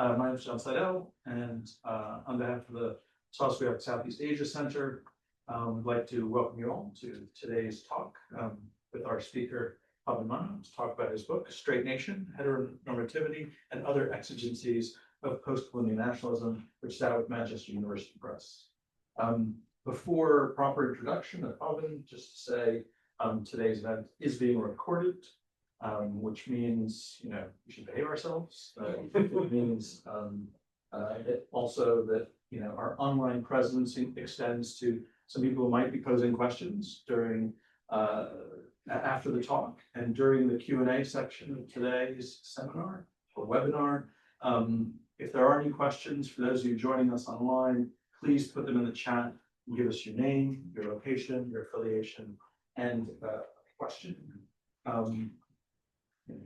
My name is John Seidel, and on behalf of the Southeast Asia Center, I'd like to welcome you all to today's talk with our speaker, Pavan Mano, to talk about his book, Straight Nation, Heteronormativity, and Other Exigencies of Postcolonial Nationalism, which is out with Manchester University Press. Before proper introduction of Pavan, just to say today's event is being recorded, which means, we should behave ourselves. It means also that, our online presence extends to some people who might be posing questions during, after the talk and during the Q&A section of today's seminar or webinar. If there are any questions, for those of you joining us online, please put them in the chat and give us your name, your location, your affiliation, and a question.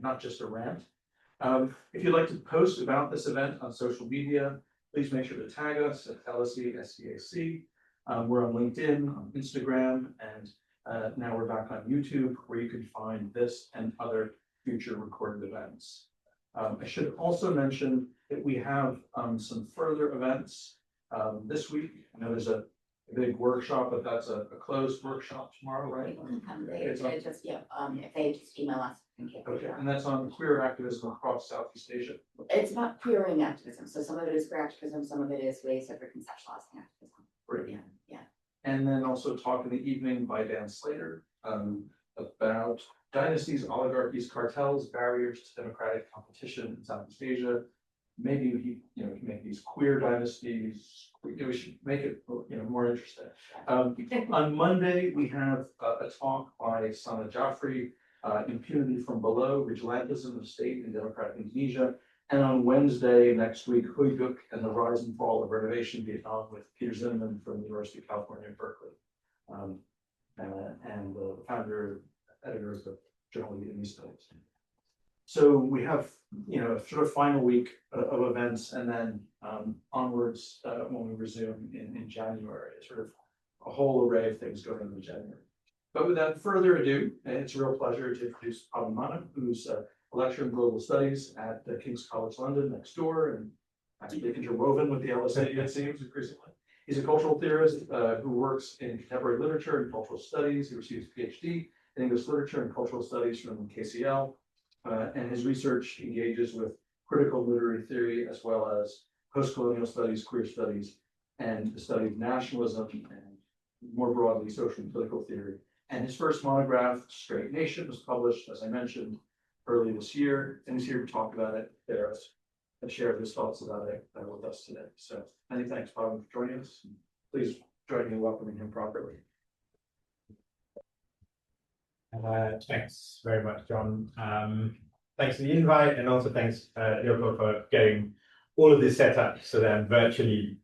Not just a rant. If you'd like to post about this event on social media, please make sure to tag us at SEAC. We're on LinkedIn, on Instagram, and now we're back on YouTube, where you can find this and other future recorded events. I should also mention that we have some further events this week. I know there's a big workshop, but that's a closed workshop tomorrow, right? People can come. If they just email us. Okay, and that's on queer activism across Southeast Asia. It's about queering activism. So some of it is queer activism, some of it is ways of reconceptualizing activism. Great. Yeah. And then also talk in the evening by Dan Slater about dynasties, oligarchies, cartels, barriers to democratic competition in Southeast Asia. Maybe we can make these queer dynasties. We should make it more interesting. On Monday we have a talk by Sana Jaffrey, Impunity from Below, Vigilantism of State in Democratic Indonesia. And on Wednesday next week, Huyduk and the Rise and Fall of Renovation Vietnam with Peter Zinnemann from the University of California, Berkeley, and the founder, editor of the Journal of Vietnamese Studies. So we have, a sort of final week of events, and then onwards when we resume in January, sort of a whole array of things going on in January. But without further ado, it's a real pleasure to introduce Pavan Mano, who's a lecturer in global studies at King's College London next door, and actually interwoven with the LSE, it seems, increasingly. He's a cultural theorist who works in contemporary literature and cultural studies. He receives a PhD in English literature and cultural studies from KCL, and his research engages with critical literary theory as well as postcolonial studies, queer studies, and the study of nationalism and more broadly social and political theory. And his first monograph, Straight Nation, was published, as I mentioned, early this year, and he's here to talk about it there and share his thoughts about it with us today. So many thanks, Pavan, for joining us. Please join me in welcoming him properly. Thanks very much, John. Thanks for the invite, and also thanks, Yoko, for getting all of this set up so that I'm virtually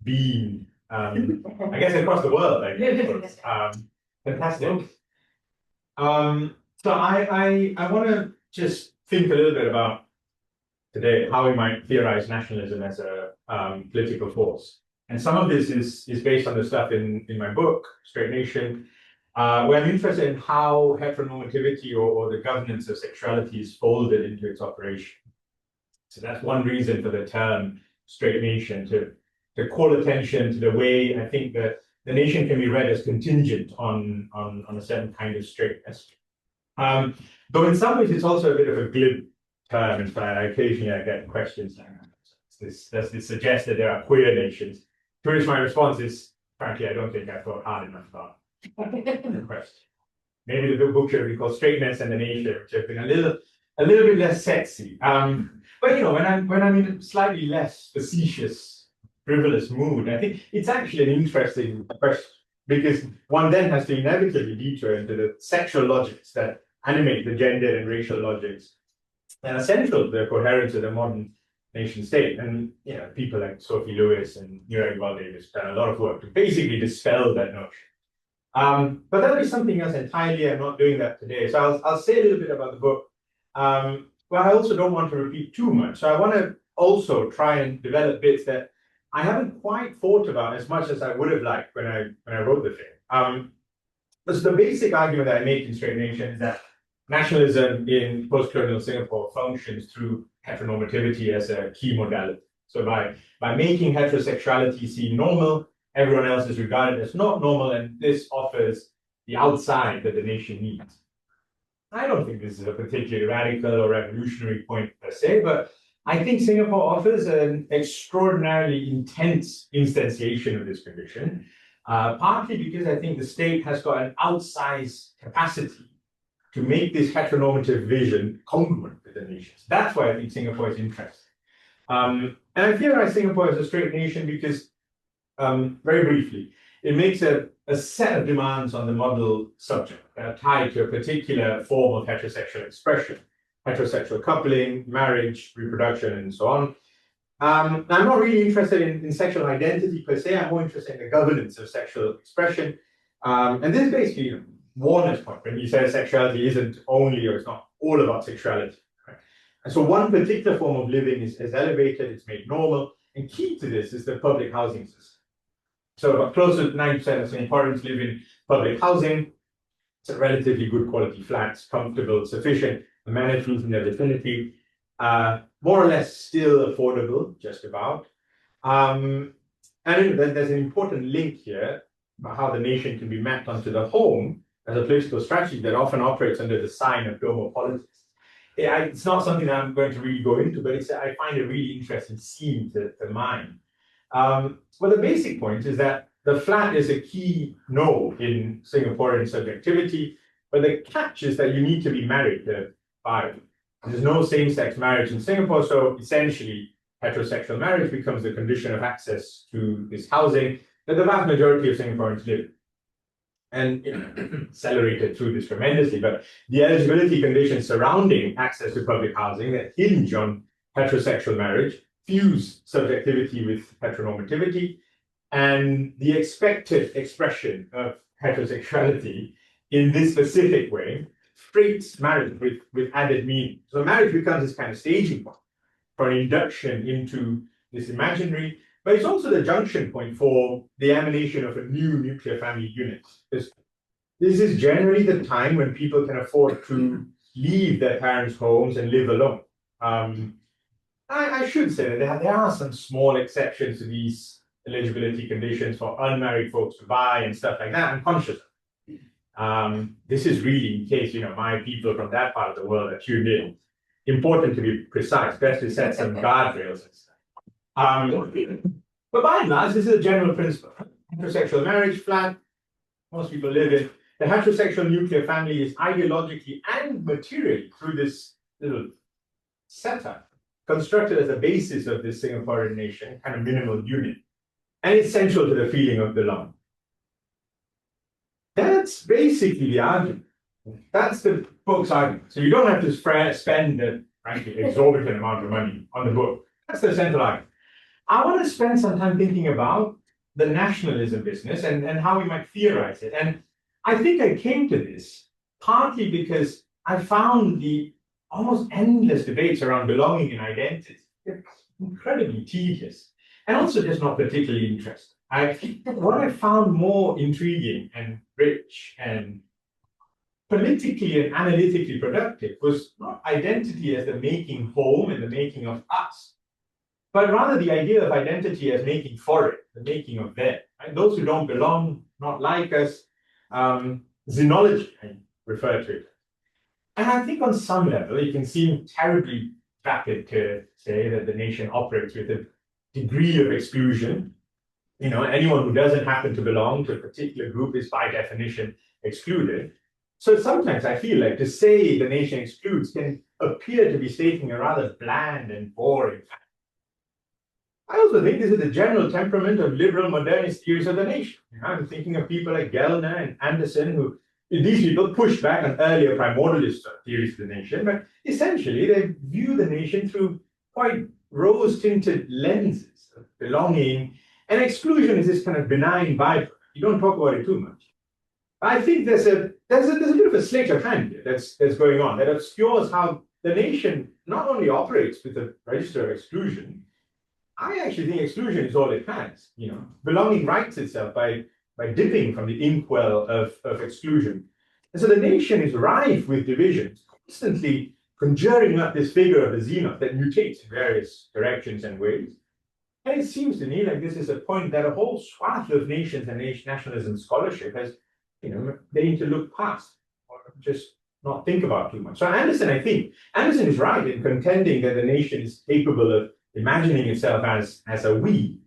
being, I guess, across the world. Fantastic. So I want to just think a little bit about today how we might theorize nationalism as a political force. And some of this is based on the stuff in my book, Straight Nation, where I'm interested in how heteronormativity or the governance of sexuality is folded into its operation. So that's one reason for the term Straight Nation, to call attention to the way I think that the nation can be read as contingent on a certain kind of straightness. Though in some ways it's also a bit of a glib term. In fact, occasionally I get questions like, does this suggest that there are queer nations? To which my response is, frankly, I don't think I've thought hard enough about the question. Maybe the book should be called Straightness and the Nation, which have been a little bit less sexy. But when I'm in a slightly less facetious, frivolous mood, I think it's actually an interesting question, because one then has to inevitably detour into the sexual logics that animate the gender and racial logics that are central to the coherence of the modern nation state. And people like Sophie Lewis and Niraj Valdev have done a lot of work to basically dispel that notion. But that'll be something else entirely. I'm not doing that today. So I'll say a little bit about the book. But I also don't want to repeat too much. So I want to also try and develop bits that I haven't quite thought about as much as I would have liked when I wrote the thing. But the basic argument that I make in Straight Nation is that nationalism in postcolonial Singapore functions through heteronormativity as a key modality. So by making heterosexuality seem normal, everyone else is regarded as not normal, and this offers the outside that the nation needs. I don't think this is a particularly radical or revolutionary point per se, but I think Singapore offers an extraordinarily intense instantiation of this condition, partly because I think the state has got an outsized capacity to make this heteronormative vision congruent with the nations. That's why I think Singapore is interesting. And I theorize Singapore as a straight nation because, very briefly, it makes a set of demands on the model subject that are tied to a particular form of heterosexual expression, heterosexual coupling, marriage, reproduction, and so on. I'm not really interested in sexual identity per se. I'm more interested in the governance of sexual expression. And this is basically Warner's point when he says sexuality isn't only, or it's not all about sexuality. Right? And so one particular form of living is elevated, it's made normal. And key to this is the public housing system. So about close to 90% of Singaporeans live in public housing. It's a relatively good quality flats, comfortable, sufficient amenities in their vicinity, more or less still affordable, just about. And there's an important link here about how the nation can be mapped onto the home as a political strategy that often operates under the sign of domopolitics. It's not something I'm going to really go into, but I find a really interesting scene to mine. Well, the basic point is that the flat is a key node in Singaporean subjectivity, but the catch is that you need to be married to buy. There's no same-sex marriage in Singapore, so essentially heterosexual marriage becomes the condition of access to this housing that the vast majority of Singaporeans live in. And accelerated through this tremendously, but the eligibility conditions surrounding access to public housing that hinge on heterosexual marriage fuse subjectivity with heteronormativity, and the expected expression of heterosexuality in this specific way freights marriage with added meaning. So marriage becomes this kind of staging point for an induction into this imaginary, but it's also the junction point for the emanation of a new nuclear family unit. This is generally the time when people can afford to leave their parents' homes and live alone. I should say that there are some small exceptions to these eligibility conditions for unmarried folks to buy and stuff like that. I'm conscious of. This is really in case my people from that part of the world are tuned in. Important to be precise, best to set some guardrails and stuff. But by and large, this is a general principle. Heterosexual marriage flat, most people live in. The heterosexual nuclear family is ideologically and materially through this little setup constructed as a basis of this Singaporean nation, kind of minimal unit, and it's central to the feeling of belonging. That's basically the argument. That's the book's argument. So you don't have to spend a frankly exorbitant amount of money on the book. That's the central argument. I want to spend some time thinking about the nationalism business and how we might theorize it. And I think I came to this partly because I found the almost endless debates around belonging and identity incredibly tedious and also just not particularly interesting. What I found more intriguing and rich and politically and analytically productive was not identity as the making home and the making of us, but rather the idea of identity as making for it, the making of them. Right? Those who don't belong, not like us, xenology, I refer to it. And I think on some level, it can seem terribly vapid to say that the nation operates with a degree of exclusion. Anyone who doesn't happen to belong to a particular group is by definition excluded. So sometimes I feel like to say the nation excludes can appear to be stating a rather bland and boring fact. I also think this is the general temperament of liberal modernist theories of the nation. I'm thinking of people like Gellner and Anderson, who these people pushed back on earlier primordialist theories of the nation, but essentially they view the nation through quite rose-tinted lenses of belonging, and exclusion is this kind of benign byproduct. You don't talk about it too much. I think there's a bit of a sleight of hand here that's going on that obscures how the nation not only operates with a register of exclusion. I actually think exclusion is all it has. Belonging writes itself by dipping from the inkwell of exclusion. And so the nation is rife with divisions, constantly conjuring up this figure of the zenith that mutates in various directions and ways. And it seems to me like this is a point that a whole swath of nations and nationalism scholarship has, they need to look past or just not think about too much. So Anderson is right in contending that the nation is capable of imagining itself as a we.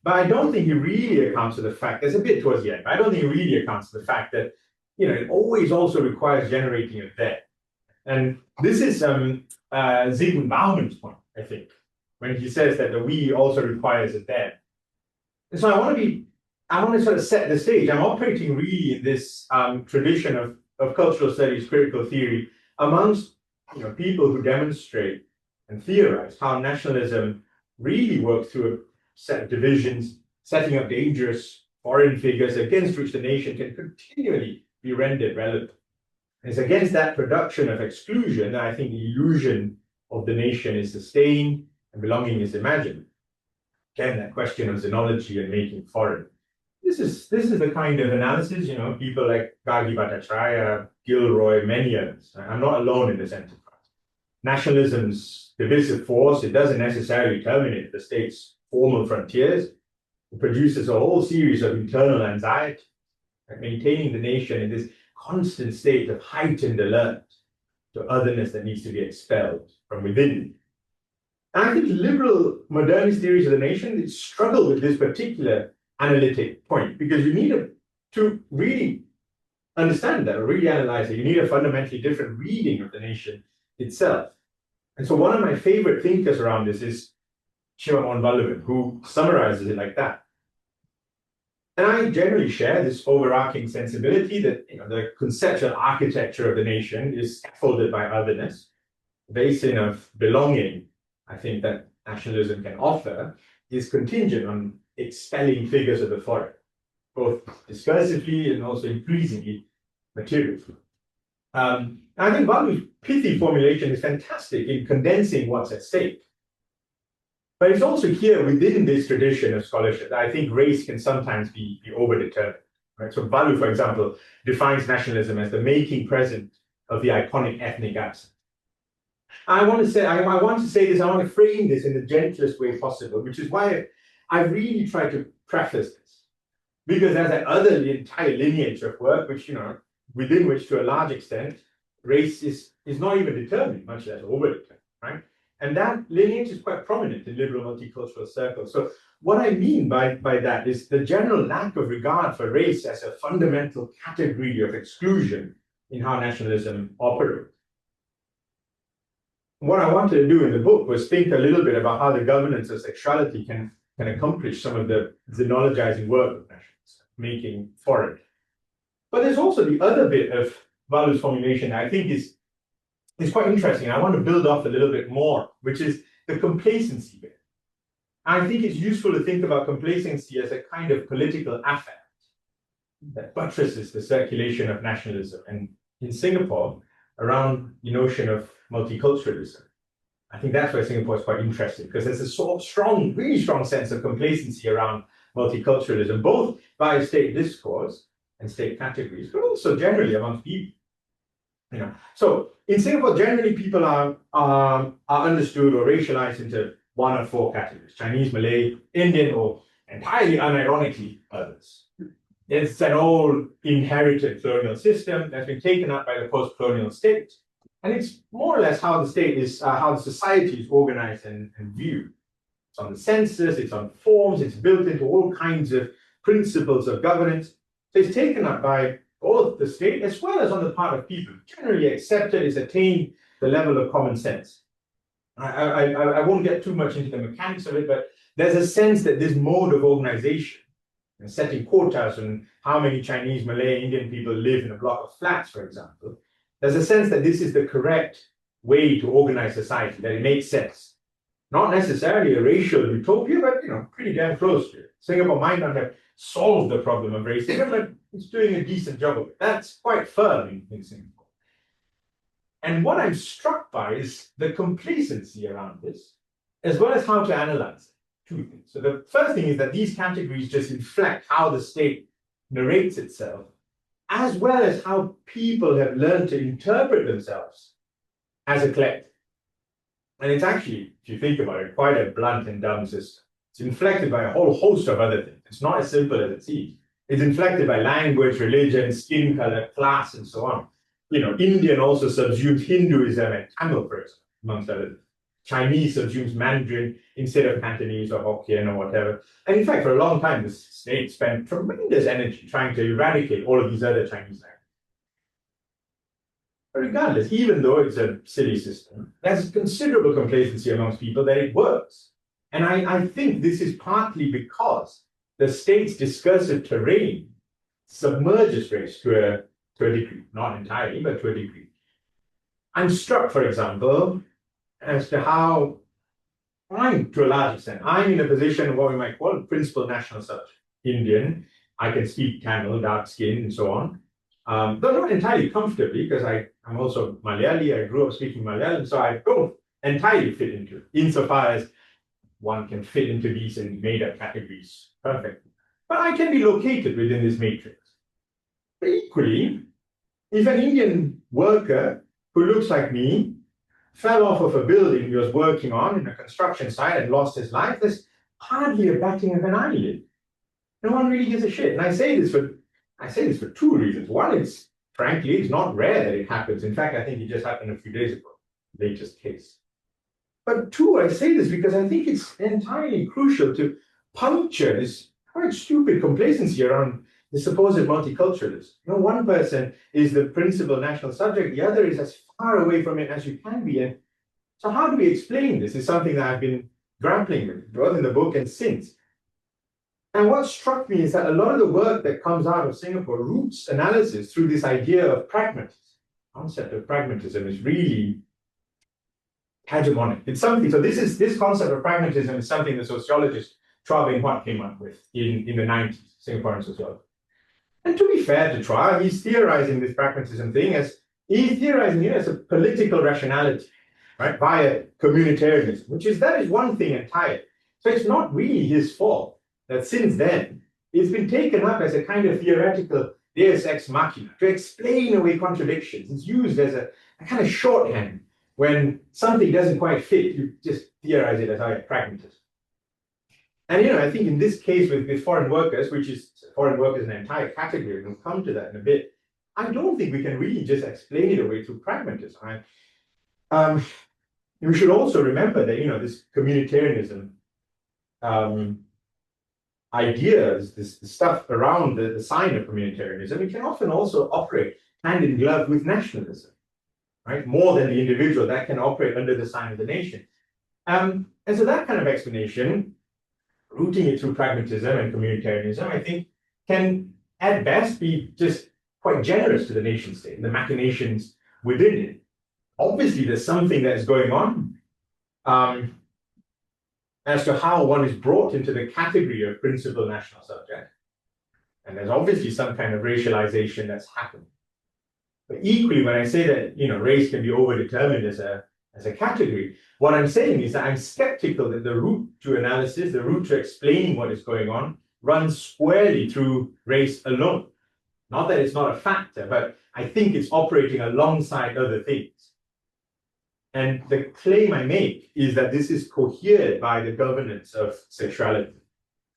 But I don't think he really accounts for the fact, there's a bit towards the end, but I don't think he really accounts for the fact that, it always also requires generating a there. And this is Zygmunt Bauman's point, I think, when he says that the we also requires a there. And so I want to sort of set the stage. I'm operating really in this tradition of cultural studies, critical theory, amongst people who demonstrate and theorize how nationalism really works through a set of divisions, setting up dangerous foreign figures against which the nation can continually be rendered relevant. And it's against that production of exclusion that I think the illusion of the nation is sustained and belonging is imagined. Again, that question of xenology and making foreign. This is the kind of analysis, people like Gargi Bhattacharya, Gilroy, many others. I'm not alone in this enterprise. Nationalism's divisive force, it doesn't necessarily terminate the state's formal frontiers. It produces a whole series of internal anxiety, like maintaining the nation in this constant state of heightened alert to otherness that needs to be expelled from within. And I think liberal modernist theories of the nation, they struggle with this particular analytic point, because you need to really understand that or really analyze it. You need a fundamentally different reading of the nation itself. And so one of my favorite thinkers around this is Shivamon Vallabhan, who summarizes it like that. And I generally share this overarching sensibility that the conceptual architecture of the nation is scaffolded by otherness. The basin of belonging, I think, that nationalism can offer is contingent on expelling figures of the foreign, both discursively and also increasingly materially. I think Vallabhan's pithy formulation is fantastic in condensing what's at stake. But it's also here within this tradition of scholarship that I think race can sometimes be overdetermined. Right? So Vallabhan, for example, defines nationalism as the making present of the iconic ethnic absent. I want to frame this in the gentlest way possible, which is why I really try to preface this. Because there's that other entire lineage of work, which, within which to a large extent, race is not even determined, much less overdetermined, right? And that lineage is quite prominent in liberal multicultural circles. So what I mean by that is the general lack of regard for race as a fundamental category of exclusion in how nationalism operates. What I wanted to do in the book was think a little bit about how the governance of sexuality can accomplish some of the xenologizing work of nationalism, making foreign. But there's also the other bit of Vallabhan's formulation that I think is quite interesting. I want to build off a little bit more, which is the complacency bit. I think it's useful to think about complacency as a kind of political affect that buttresses the circulation of nationalism. And in Singapore, around the notion of multiculturalism, I think that's why Singapore is quite interesting, because there's a sort of really strong sense of complacency around multiculturalism, both by state discourse and state categories, but also generally among people. So in Singapore, generally people are understood or racialized into one of four categories: Chinese, Malay, Indian, or entirely unironically others. It's an old inherited colonial system that's been taken up by the post-colonial state, and it's more or less how the state is, how the society is organized and viewed. It's on the census, it's on forms, it's built into all kinds of principles of governance. So it's taken up by both the state as well as on the part of people, generally accepted, is attained the level of common sense. I won't get too much into the mechanics of it, but there's a sense that this mode of organization, and setting quotas on how many Chinese, Malay, Indian people live in a block of flats, for example, there's a sense that this is the correct way to organize society, that it makes sense. Not necessarily a racial utopia, but pretty damn close to it. Singapore might not have solved the problem of racism, but it's doing a decent job of it. That's quite firm in Singapore. And what I'm struck by is the complacency around this, as well as how to analyze it. Two things. So the first thing is that these categories just inflect how the state narrates itself as well as how people have learned to interpret themselves as a collective. And it's actually, if you think about it, quite a blunt and dumb system. It's inflected by a whole host of other things. It's not as simple as it seems. It's inflected by language, religion, skin color, class, and so on. Indian also subsumes Hinduism and Tamil, for example, amongst others. Chinese subsumes Mandarin instead of Cantonese or Hokkien or whatever. And in fact, for a long time, the state spent tremendous energy trying to eradicate all of these other Chinese languages. But regardless, even though it's a silly system, there's considerable complacency amongst people that it works. And I think this is partly because the state's discursive terrain submerges race to a degree, not entirely, but to a degree. I'm struck, for example, as to how to a large extent, I'm in a position of what we might call principal national subject. Indian, I can speak Tamil, dark skin, and so on. Though not entirely comfortably, because I'm also Malayali, I grew up speaking Malayalam, so I don't entirely fit into it, insofar as one can fit into these and made-up categories perfectly. But I can be located within this matrix. But equally, if an Indian worker who looks like me fell off of a building he was working on in a construction site and lost his life, there's hardly a batting of an eyelid. No one really gives a shit. And I say this for two reasons. One, frankly, it's not rare that it happens. In fact, I think it just happened a few days ago, latest case. But two, I say this because I think it's entirely crucial to puncture this quite stupid complacency around the supposed multiculturalism. One person is the principal national subject, the other is as far away from it as you can be. And so how do we explain this? Is something that I've been grappling with, both in the book and since. And what struck me is that a lot of the work that comes out of Singapore roots analysis through this idea of pragmatism. The concept of pragmatism is really hegemonic. It's something, so this concept of pragmatism is something the sociologist Chua Beng Huat came up with in the 90s, Singaporean sociology. And to be fair to Chua, he's theorizing this pragmatism thing he's theorizing it as a political rationality, right, via communitarianism, that is one thing entirely. So it's not really his fault that since then, it's been taken up as a kind of theoretical deus ex machina to explain away contradictions. It's used as a kind of shorthand. When something doesn't quite fit, you just theorize it as pragmatism. And I think in this case with foreign workers, which is foreign workers an entire category, we'll come to that in a bit, I don't think we can really just explain it away through pragmatism. We should also remember that, this communitarianism ideas, this stuff around the sign of communitarianism, it can often also operate hand in glove with nationalism. Right? More than the individual that can operate under the sign of the nation. And so that kind of explanation, rooting it through pragmatism and communitarianism, I think can at best be just quite generous to the nation state and the machinations within it. Obviously, there's something that is going on as to how one is brought into the category of principal national subject. And there's obviously some kind of racialization that's happened. But equally, when I say that race can be overdetermined as a category, what I'm saying is that I'm skeptical that the route to analysis, the route to explaining what is going on, runs squarely through race alone. Not that it's not a factor, but I think it's operating alongside other things. And the claim I make is that this is cohered by the governance of sexuality.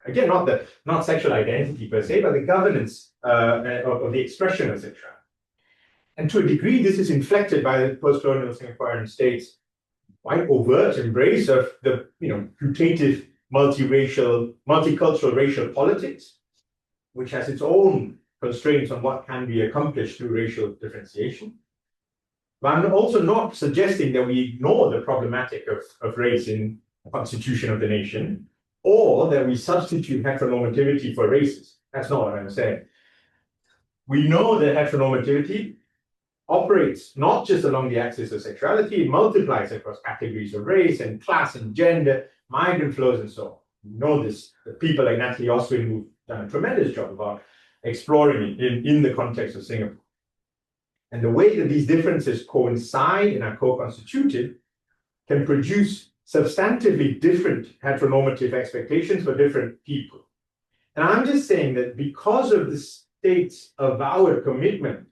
Again, not sexual identity per se, but the governance of the expression of sexuality. And to a degree, this is inflected by the postcolonial Singaporean state's quite overt embrace of the putative multicultural racial politics, which has its own constraints on what can be accomplished through racial differentiation. But I'm also not suggesting that we ignore the problematic of race in the constitution of the nation, or that we substitute heteronormativity for races. That's not what I'm saying. We know that heteronormativity operates not just along the axis of sexuality, it multiplies across categories of race and class and gender, migrant flows, and so on. We know this, the people like Natalie Oswin, who've done a tremendous job about exploring it in the context of Singapore. And the way that these differences coincide and are co-constituted can produce substantively different heteronormative expectations for different people. And I'm just saying that because of this States' avowed commitment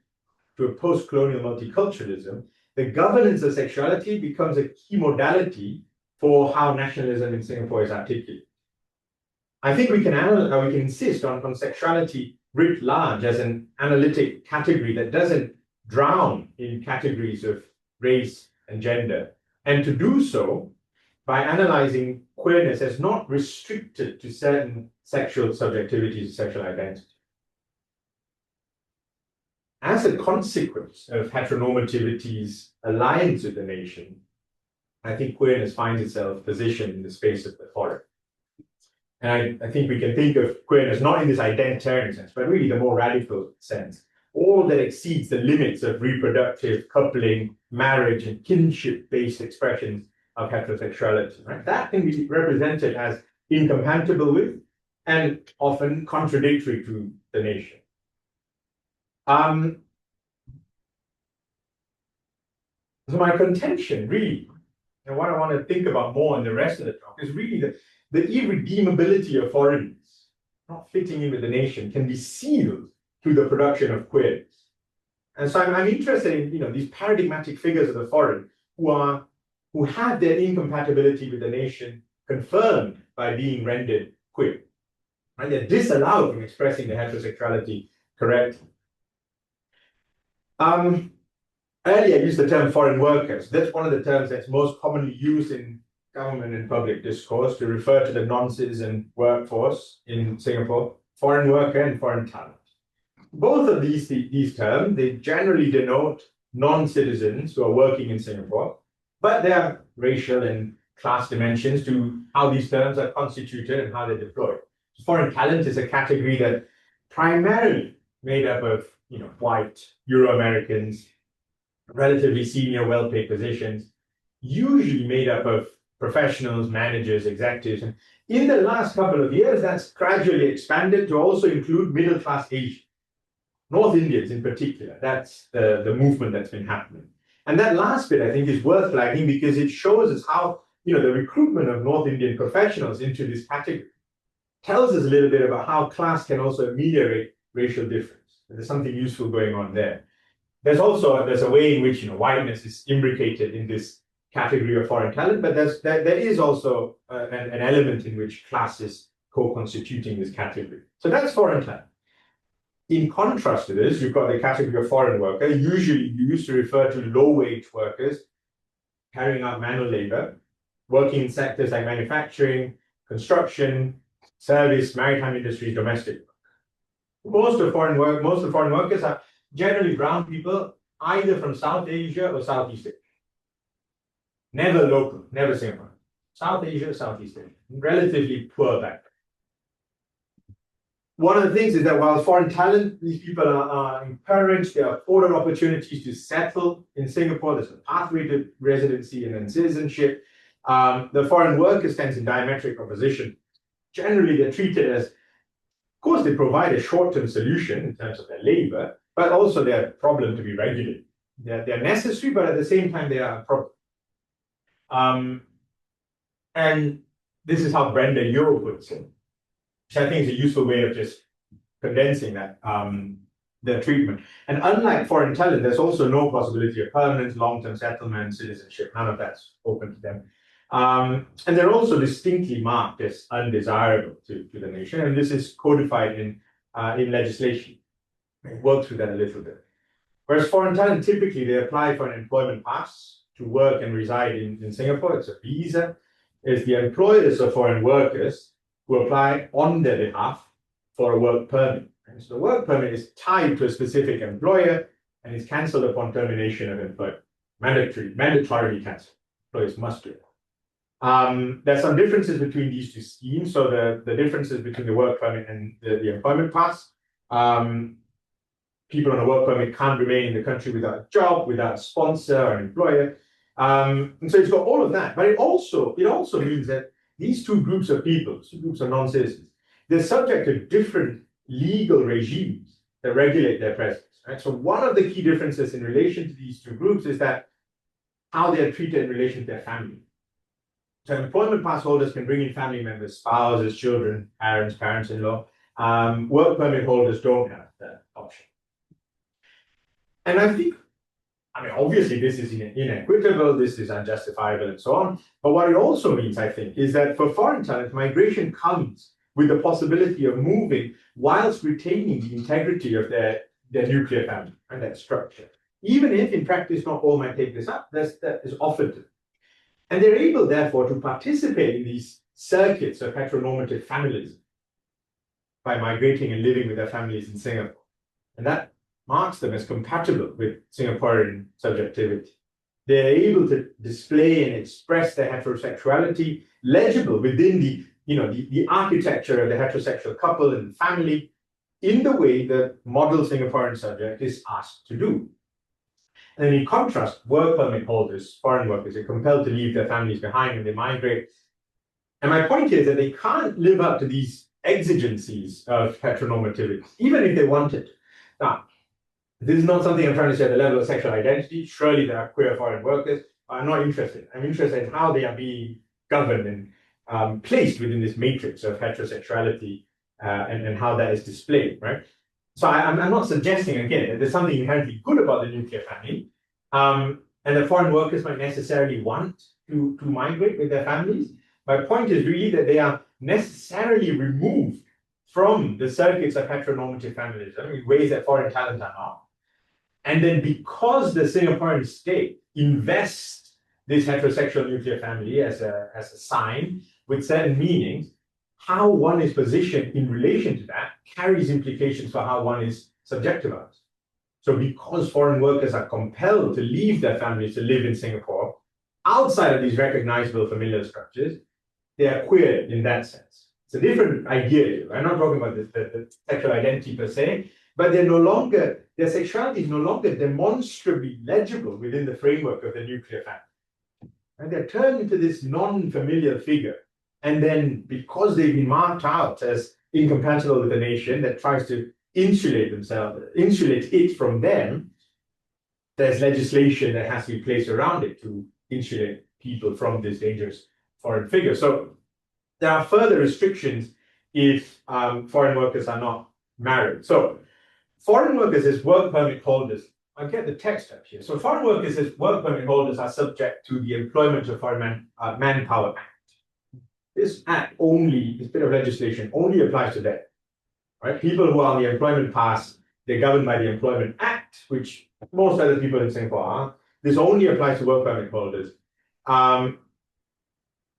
to a post-colonial multiculturalism, the governance of sexuality becomes a key modality for how nationalism in Singapore is articulated. I think we can insist on sexuality writ large as an analytic category that doesn't drown in categories of race and gender, and to do so by analyzing queerness as not restricted to certain sexual subjectivities, sexual identity. As a consequence of heteronormativity's alliance with the nation, I think queerness finds itself positioned in the space of the foreign. And I think we can think of queerness not in this identitarian sense, but really the more radical sense, all that exceeds the limits of reproductive coupling, marriage, and kinship-based expressions of heterosexuality. Right? That can be represented as incompatible with and often contradictory to the nation. So my contention, really, and what I want to think about more in the rest of the talk is really the irredeemability of foreigners not fitting in with the nation can be sealed through the production of queerness. And so I'm interested in these paradigmatic figures of the foreign who have their incompatibility with the nation confirmed by being rendered queer. Right? They're disallowed from expressing their heterosexuality correctly. Earlier, I used the term foreign workers. That's one of the terms that's most commonly used in government and public discourse to refer to the non-citizen workforce in Singapore, foreign worker and foreign talent. Both of these terms, they generally denote non-citizens who are working in Singapore, but there are racial and class dimensions to how these terms are constituted and how they're deployed. Foreign talent is a category that primarily made up of white Euro-Americans, relatively senior, well-paid positions, usually made up of professionals, managers, executives. And in the last couple of years, that's gradually expanded to also include middle-class Asians, North Indians in particular. That's the movement that's been happening. And that last bit, I think, is worth flagging because it shows us how the recruitment of North Indian professionals into this category tells us a little bit about how class can also ameliorate racial difference. There's something useful going on there. There's a way in which whiteness is imbricated in this category of foreign talent, but there is also an element in which class is co-constituting this category. So that's foreign talent. In contrast to this, you've got the category of foreign worker, usually used to refer to low-wage workers carrying out manual labor, working in sectors like manufacturing, construction, service, maritime industries, domestic work. Most of the foreign workers are generally brown people, either from South Asia or Southeast Asia. Never local, never Singapore. South Asia, Southeast Asia. Relatively poor background. One of the things is that while foreign talent, these people are encouraged, they are afforded opportunities to settle in Singapore. There's a pathway to residency and then citizenship. The foreign worker stands in diametric opposition. Generally, they're treated as, of course, they provide a short-term solution in terms of their labor, but also they're a problem to be regulated. They're necessary, but at the same time, they are a problem. And this is how Brenda Yeo puts it, which I think is a useful way of just condensing that, their treatment. And unlike foreign talent, there's also no possibility of permanent, long-term settlement, citizenship. None of that's open to them. And they're also distinctly marked as undesirable to the nation. And this is codified in legislation. We'll work through that a little bit. Whereas foreign talent, typically they apply for an employment pass to work and reside in Singapore. It's a visa. It's the employers of foreign workers who apply on their behalf for a work permit. And so the work permit is tied to a specific employer and is cancelled upon termination of employment. Mandatorily cancelled. Employers must do it. There's some differences between these two schemes. So the differences between the work permit and the employment pass. People on a work permit can't remain in the country without a job, without a sponsor or an employer. And so it's got all of that. But it also means that these two groups of people, two groups of non-citizens, they're subject to different legal regimes that regulate their presence. Right? So one of the key differences in relation to these two groups is that how they are treated in relation to their family. So employment pass holders can bring in family members, spouses, children, parents, parents-in-law. work permit holders don't have that option. And I think, I mean, obviously this is inequitable, this is unjustifiable and so on. But what it also means, I think, is that for foreign talent, migration comes with the possibility of moving whilst retaining the integrity of their nuclear family and that structure. Even if in practice not all might take this up, that is offered to them. And they're able, therefore, to participate in these circuits of heteronormative families by migrating and living with their families in Singapore. And that marks them as compatible with Singaporean subjectivity. They're able to display and express their heterosexuality legible within the architecture of the heterosexual couple and family in the way the model Singaporean subject is asked to do. And in contrast, work permit holders, foreign workers, are compelled to leave their families behind when they migrate. And my point here is that they can't live up to these exigencies of heteronormativity, even if they wanted. Now, this is not something I'm trying to say at the level of sexual identity. Surely there are queer foreign workers. I'm not interested. I'm interested in how they are being governed and placed within this matrix of heterosexuality and how that is displayed, right? So I'm not suggesting, again, that there's something inherently good about the nuclear family, and that foreign workers might necessarily want to migrate with their families. My point is really that they are necessarily removed from the circuits of heteronormative familism in ways that foreign talent are not. And then because the Singaporean state invests this heterosexual nuclear family as a sign with certain meanings, how one is positioned in relation to that carries implications for how one is subjectivized. So because foreign workers are compelled to leave their families to live in Singapore, outside of these recognizable familial structures, they are queer in that sense. It's a different idea. I'm not talking about the sexual identity per se, but their sexuality is no longer demonstrably legible within the framework of the nuclear family. And they're turned into this non-familial figure. And then because they've been marked out as incompatible with a nation that tries to insulate it from them, there's legislation that has to be placed around it to insulate people from this dangerous foreign figure. So there are further restrictions if foreign workers are not married. So foreign workers as work permit holders, I'll get the text up here. So foreign workers as work permit holders are subject to the Employment of Foreign Manpower Act. This act this bit of legislation only applies to them, right? People who are on the employment pass, they're governed by the Employment Act, which most other people in Singapore are. This only applies to work permit holders. And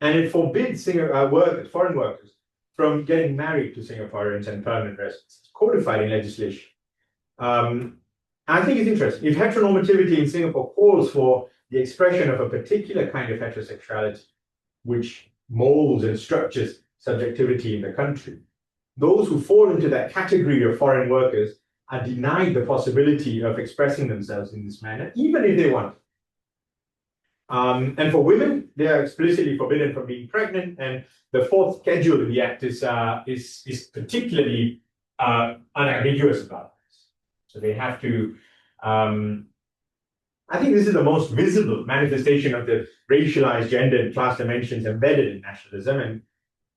it forbids foreign workers from getting married to Singaporeans and permanent residents. It's codified in legislation. I think it's interesting. If heteronormativity in Singapore calls for the expression of a particular kind of heterosexuality, which molds and structures subjectivity in the country, those who fall into that category of foreign workers are denied the possibility of expressing themselves in this manner, even if they want. And for women, they are explicitly forbidden from being pregnant. And the fourth schedule of the act is particularly unambiguous about this. So they have to. I think this is the most visible manifestation of the racialized gender and class dimensions embedded in nationalism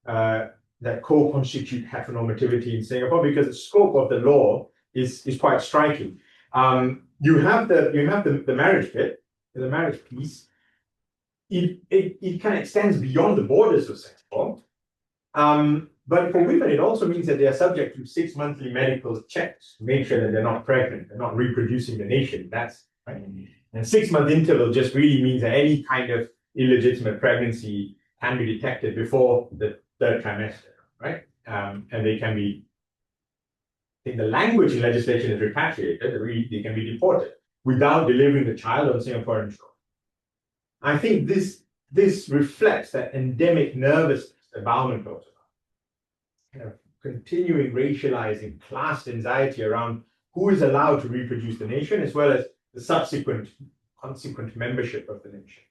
and that co-constitute heteronormativity in Singapore, because the scope of the law is quite striking. You have the marriage bit, the marriage piece. It kind of extends beyond the borders of Singapore. But for women, it also means that they are subject to 6 monthly medical checks to make sure that they're not pregnant, they're not reproducing the nation. That's right. And 6 month interval just really means that any kind of illegitimate pregnancy can be detected before the third trimester, right? And they can be, I think the language in legislation is repatriated, they can be deported without delivering the child on Singaporean shore. I think this reflects that endemic nervousness that Bauman talks about, kind of continuing racializing class anxiety around who is allowed to reproduce the nation, as well as the consequent membership of the nation.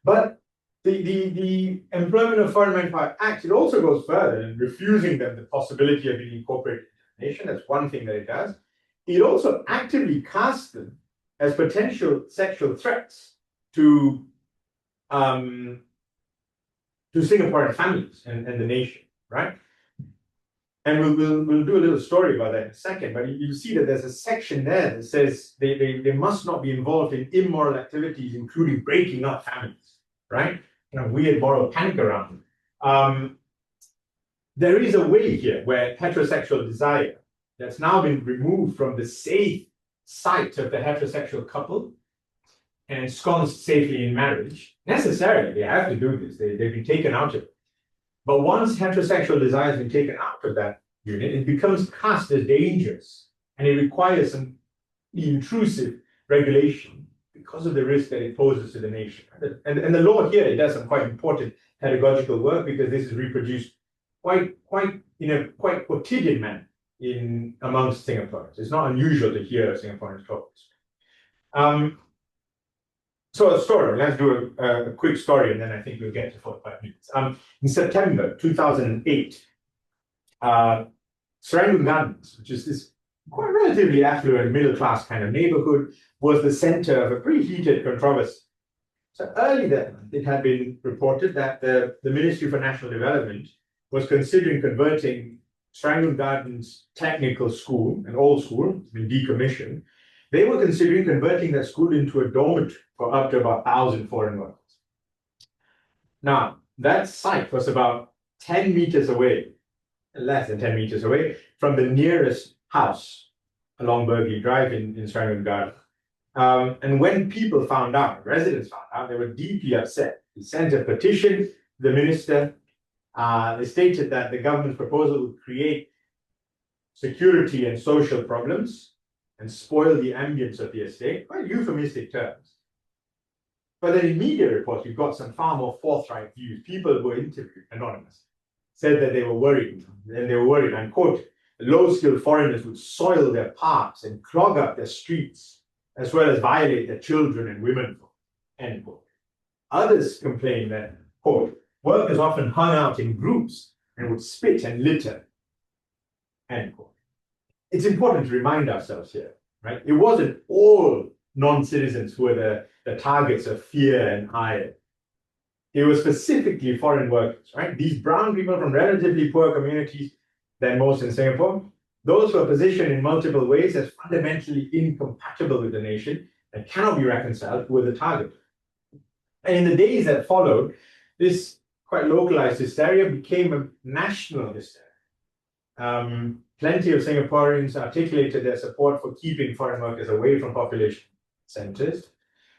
But the Employment of Foreign Manpower Act, it also goes further in refusing them the possibility of being incorporated into the nation. That's one thing that it does. It also actively casts them as potential sexual threats to Singaporean families and the nation, right? And we'll do a little story about that in a second, but you see that there's a section there that says they must not be involved in immoral activities, including breaking up families, right? Kind of weird moral panic around them. There is a way here where heterosexual desire that's now been removed from the safe site of the heterosexual couple and ensconced safely in marriage. Necessarily, they have to do this. They've been taken out of it. But once heterosexual desire has been taken out of that unit, it becomes cast as dangerous, and it requires some intrusive regulation because of the risk that it poses to the nation. And the law here, it does some quite important pedagogical work, because this is reproduced in a quite quotidian manner amongst Singaporeans. It's not unusual to hear Singaporeans talk this way. So a story, let's do a quick story, and then I think we'll get to 45 minutes. In September 2008, Serangoon Gardens, which is this quite relatively affluent middle-class kind of neighborhood, was the center of a pretty heated controversy. So early that month, it had been reported that the Ministry for National Development was considering converting Serangoon Gardens Technical School, an old school, it's been decommissioned. They were considering converting that school into a dormitory for up to about 1,000 foreign workers. Now, that site was about 10 meters away, less than 10 meters away, from the nearest house along Burghley Drive in Serangoon Gardens. And when people found out, residents found out, they were deeply upset. They sent a petition to the minister. They stated that the government's proposal would create security and social problems and spoil the ambience of the estate, quite euphemistic terms. But then in media reports, we've got some far more forthright views. People who were interviewed, anonymous, said that they were worried, and they were worried, and quote, low-skilled foreigners would soil their parks and clog up their streets, as well as violate their children and women, end quote. Others complained that, quote, workers often hung out in groups and would spit and litter, end quote. It's important to remind ourselves here, right? It wasn't all non-citizens who were the targets of fear and ire. It was specifically foreign workers, right? These brown people from relatively poor communities than most in Singapore, those who are positioned in multiple ways as fundamentally incompatible with the nation and cannot be reconciled, were the target. And in the days that followed, this quite localized hysteria became a national hysteria. Plenty of Singaporeans articulated their support for keeping foreign workers away from population centers.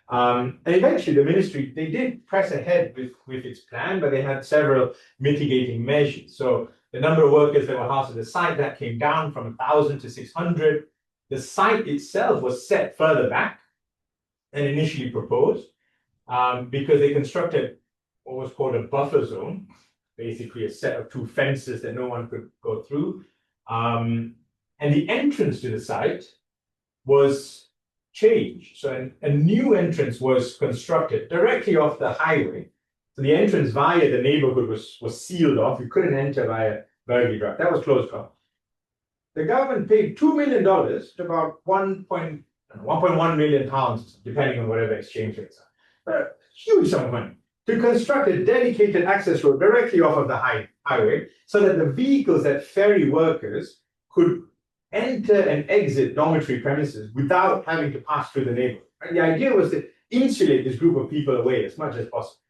And eventually the ministry, they did press ahead with its plan, but they had several mitigating measures. So the number of workers that were housed at the site, that came down from 1,000 to 600. The site itself was set further back than initially proposed, because they constructed what was called a buffer zone, basically a set of 2 fences that no one could go through. And the entrance to the site was changed. So a new entrance was constructed directly off the highway. So the entrance via the neighborhood was sealed off. You couldn't enter via Burghley Drive. That was closed off. The government paid $2 million to about 1.1 million pounds, depending on whatever exchange rates are. A huge sum of money to construct a dedicated access road directly off of the highway, so that the vehicles that ferry workers could enter and exit dormitory premises without having to pass through the neighborhood. And the idea was to insulate this group of people away as much as possible.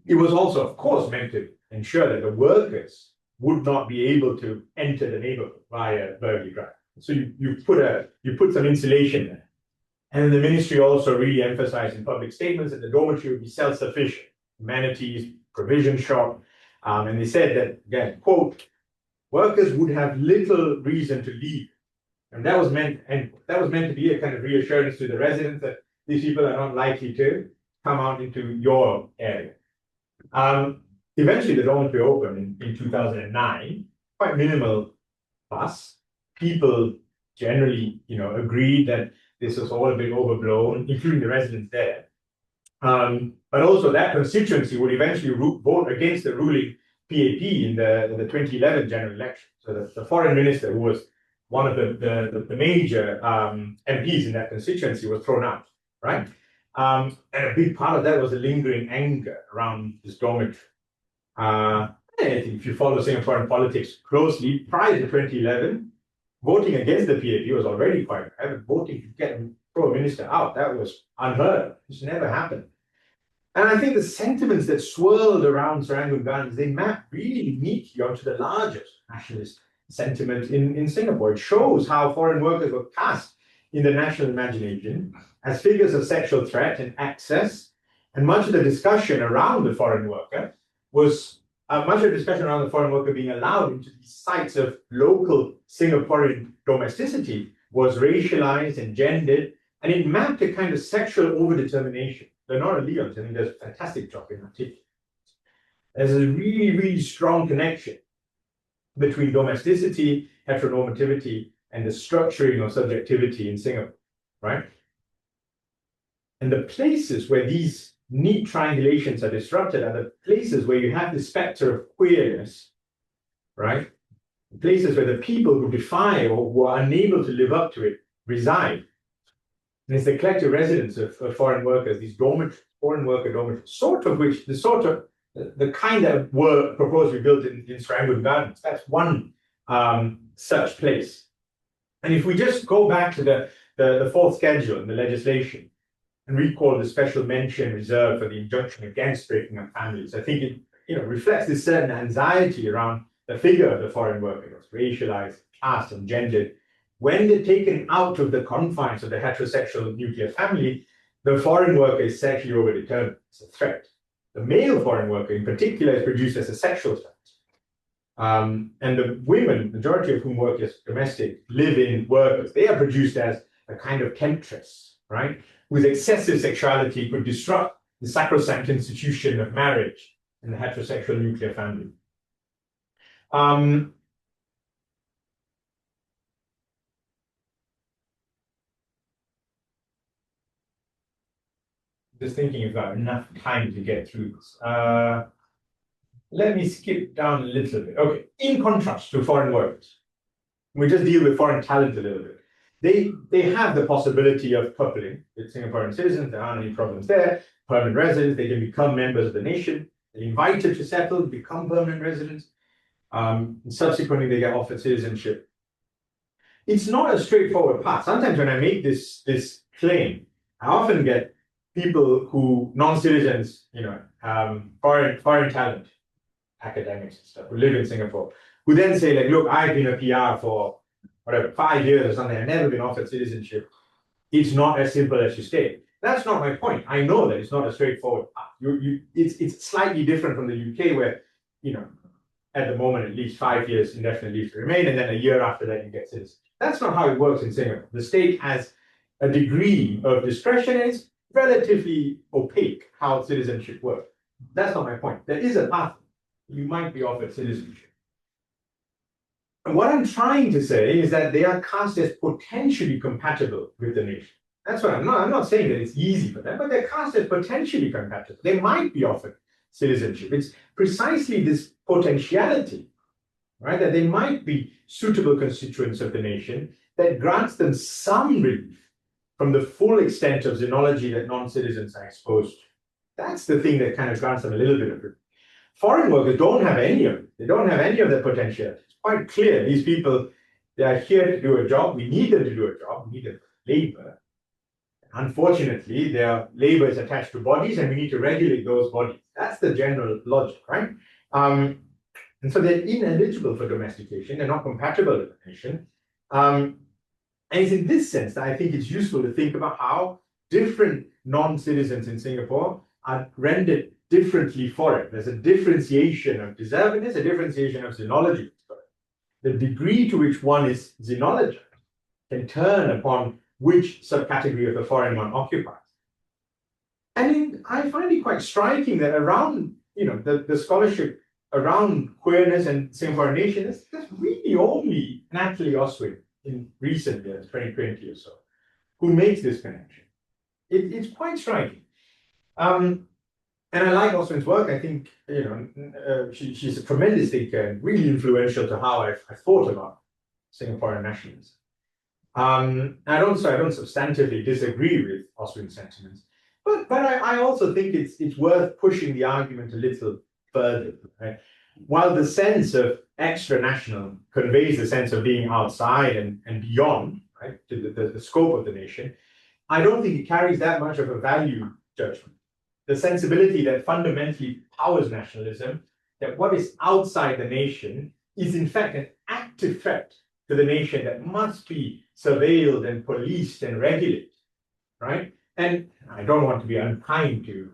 It was also, of course, meant to ensure that the workers would not be able to enter the neighborhood via Burghley Drive. So you put some insulation there. And the ministry also really emphasized in public statements that the dormitory would be self-sufficient, amenities, provision shop. And they said that, again, quote, workers would have little reason to leave. And that was meant to be a kind of reassurance to the residents that these people are not likely to come out into your area. Eventually, the dormitory opened in 2009, quite minimal fuss. People generally, agreed that this was all a bit overblown, including the residents there. But also that constituency would eventually vote against the ruling PAP in the 2011 general election. So the foreign minister, who was one of the major MPs in that constituency, was thrown out, right? And a big part of that was the lingering anger around this dormitory. I think if you follow Singaporean politics closely, prior to 2011, voting against the PAP was already quite bad. Voting to get a Prime Minister out, that was unheard of. It's never happened. And I think the sentiments that swirled around Serangoon Gardens, they map really neatly onto the largest nationalist sentiment in Singapore. It shows how foreign workers were cast in the national imagination as figures of sexual threat and access. And much of the discussion around the foreign worker was being allowed into these sites of local Singaporean domesticity was racialized and gendered, and it mapped a kind of sexual overdetermination. Leonora Leons, I think, does a fantastic job in articulating. There's a really, really strong connection between domesticity, heteronormativity, and the structuring of subjectivity in Singapore, right? And the places where these neat triangulations are disrupted are the places where you have the specter of queerness, right? Places where the people who defy or who are unable to live up to it reside. And it's the collective residence of foreign workers, these dormitories, foreign worker dormitories, the kind that were proposed to be built in Serangoon Gardens. That's one such place. And if we just go back to the fourth schedule in the legislation and recall the special mention reserved for the injunction against breaking up families, I think it reflects this certain anxiety around the figure of the foreign worker. It's racialized, classed, and gendered. When they're taken out of the confines of the heterosexual nuclear family, the foreign worker is sexually overdetermined. It's a threat. The male foreign worker, in particular, is produced as a sexual threat. And the women, majority of whom work as domestic, live-in workers, they are produced as a kind of temptress, right? Whose excessive sexuality could disrupt the sacrosanct institution of marriage in the heterosexual nuclear family. Just thinking if I've got enough time to get through this. Let me skip down a little bit. Okay, in contrast to foreign workers, we just deal with foreign talent a little bit. They have the possibility of coupling with Singaporean citizens. There aren't any problems there. Permanent residents, they can become members of the nation. They're invited to settle, become permanent residents. And subsequently, they get offered citizenship. It's not a straightforward path. Sometimes when I make this claim, I often get people who, non-citizens, foreign talent, academics and stuff, who live in Singapore, who then say, like, look, I've been a PR for whatever, 5 years or something, I've never been offered citizenship. It's not as simple as you state. That's not my point. I know that it's not a straightforward path. It's slightly different from the UK where, at the moment, at least 5 years indefinite leave to remain, and then a year after that you get citizenship. That's not how it works in Singapore. The state has a degree of discretion, and it's relatively opaque how citizenship works. That's not my point. There is a path. You might be offered citizenship. And what I'm trying to say is that they are cast as potentially compatible with the nation. That's what I'm not saying that it's easy for them, but they're cast as potentially compatible. They might be offered citizenship. It's precisely this potentiality, right, that they might be suitable constituents of the nation that grants them some relief from the full extent of xenology that non-citizens are exposed to. That's the thing that kind of grants them a little bit of relief. Foreign workers don't have any of it. They don't have any of that potentiality. It's quite clear. These people, they are here to do a job. We need them to do a job. We need them for labor. Unfortunately, their labor is attached to bodies, and we need to regulate those bodies. That's the general logic, right? And so they're ineligible for domestication. They're not compatible with the nation. And it's in this sense that I think it's useful to think about how different non-citizens in Singapore are rendered differently for it. There's a differentiation of deservedness, a differentiation of xenology. The degree to which one is xenologized can turn upon which subcategory of the foreign one occupies. And I find it quite striking that around, the scholarship around queerness and Singaporean nation, there's really only Natalie Oswin in recent years, 2020 or so, who makes this connection. It's quite striking. And I like Oswin's work. I think, she's a tremendous thinker and really influential to how I've thought about Singaporean nationalism. I don't substantively disagree with Oswin's sentiments, but I also think it's worth pushing the argument a little further. Right? while the sense of extra-national conveys the sense of being outside and beyond, right, to the scope of the nation, I don't think it carries that much of a value judgment. The sensibility that fundamentally powers nationalism, that what is outside the nation is in fact an active threat to the nation that must be surveilled and policed and regulated, right? And I don't want to be unkind to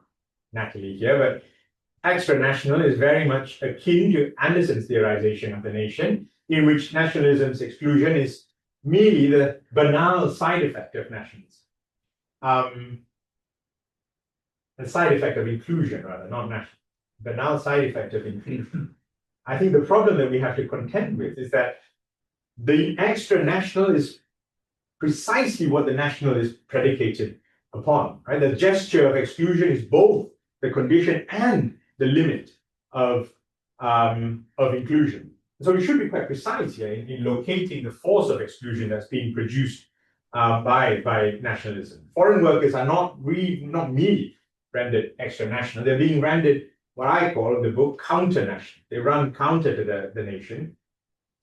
Natalie here, but extra-national is very much akin to Anderson's theorization of the nation, in which nationalism's exclusion is merely the banal side effect of nationalism. The side effect of inclusion, rather, not national. Banal side effect of inclusion. I think the problem that we have to contend with is that the extra-national is precisely what the national is predicated upon, right? The gesture of exclusion is both the condition and the limit of inclusion. So we should be quite precise here in locating the force of exclusion that's being produced by nationalism. Foreign workers are not merely rendered extra-national, they're being rendered what I call in the book counter-national. They run counter to the nation.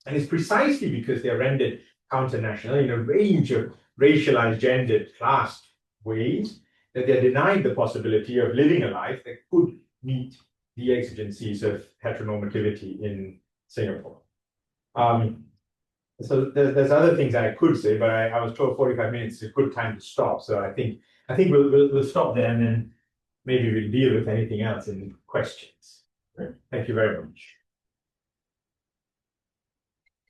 And it's precisely because they're rendered counter-national in a range of racialized, gendered, classed ways that they're denied the possibility of living a life that could meet the exigencies of heteronormativity in Singapore. So there's other things I could say, but I was told 45 minutes is a good time to stop. So I think we'll stop there, and then maybe we'll deal with anything else in questions. Thank you very much.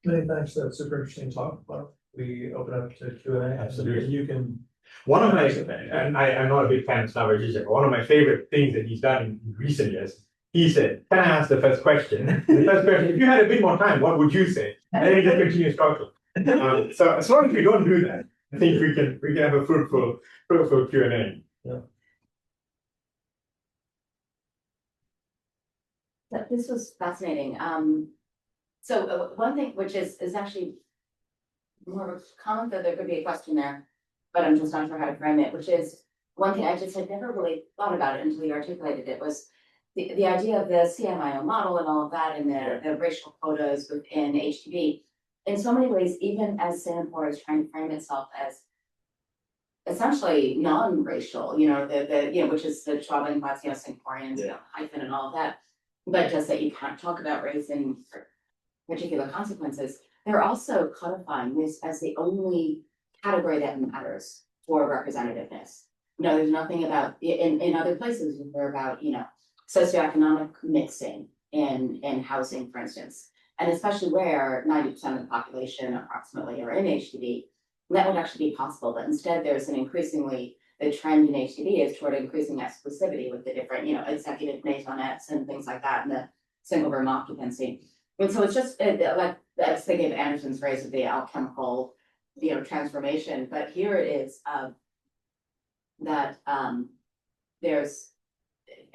Many thanks. That's super interesting talk. Well, we open up to Q&A. Absolutely. You can. One of my, and I'm not a big fan of Slavoj Žižek, but one of my favorite things that he's done in recent years, he said, can I ask the first question? The first question, if you had a bit more time, what would you say? And then he just continues talking. So as long as we don't do that, I think we can have a fruitful Q&A. Yeah. This was fascinating. So one thing which is actually more of a comment, that there could be a question there, but I'm just not sure how to frame it, which is one thing I just had never really thought about it until you articulated it, was the idea of the CMIO model and all of that, and the racial quotas within HTB. In so many ways, even as Singapore is trying to frame itself as essentially non-racial, which is the Schwabing, Singaporeans, hyphen and all of that, but just that you can't talk about race in particular consequences, they're also codifying this as the only category that matters for representativeness. There's nothing about, in other places, they're about, socioeconomic mixing in housing, for instance, and especially where 90% of the population approximately are in HDB, that would actually be possible. But instead, there's the trend in HDB is toward increasing exclusivity with the different, executive maisonettes and things like that, and the single room occupancy. And so it's just like, I was thinking of Anderson's phrase of the alchemical, transformation. But here it is that there's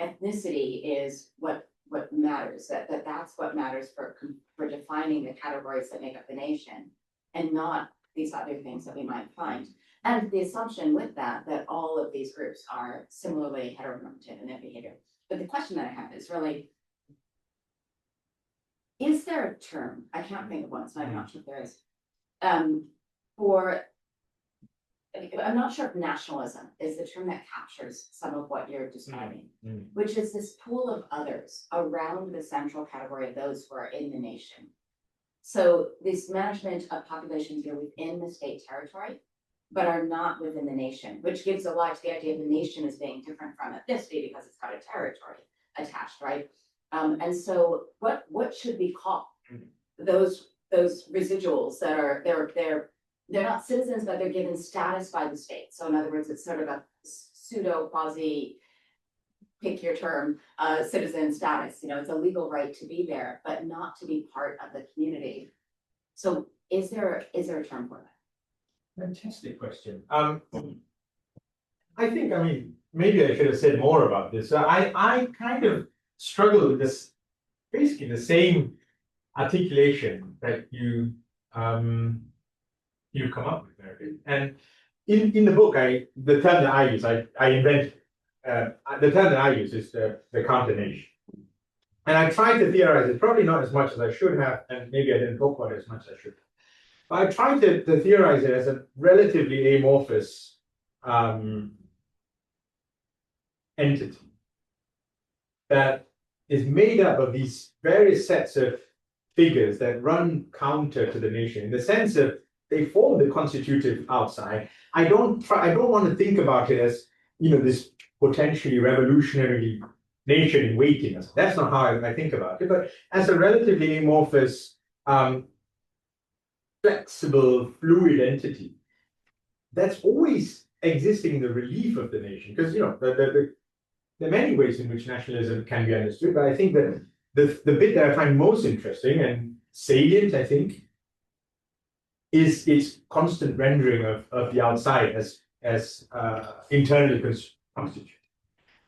ethnicity is what matters. That's what matters for defining the categories that make up the nation, and not these other things that we might find. And the assumption with that all of these groups are similarly heteronormative in their behavior. But the question that I have is really, is there a term, I can't think of one, so I'm not sure if there is, I'm not sure if nationalism is the term that captures some of what you're describing, which is this pool of others around the central category of those who are in the nation. So this management of populations are within the state territory, but are not within the nation, which gives a lot to the idea of the nation as being different from ethnicity because it's got a territory attached, right? And so what should we call those residuals that are they're not citizens, but they're given status by the state. So in other words, it's sort of a pseudo quasi, pick your term, citizen status. It's a legal right to be there, but not to be part of the community. So is there a term for that? Fantastic question. I think, maybe I should have said more about this. I kind of struggle with this, basically the same articulation that you come up with, Mary. And in the book, the term that I use, I invent the term that I use is the counter nation. And I tried to theorize it, probably not as much as I should have, and maybe I didn't talk about it as much as I should. But I tried to theorize it as a relatively amorphous entity that is made up of these various sets of figures that run counter to the nation in the sense of they form the constitutive outside. I don't want to think about it as, you know, this potentially revolutionary nation in waiting. That's not how I think about it, but as a relatively amorphous, flexible, fluid entity that's always existing in the relief of the nation. Because, you know, there are many ways in which nationalism can be understood, but I think that the bit that I find most interesting and salient, I think, is its constant rendering of the outside as internally constituted.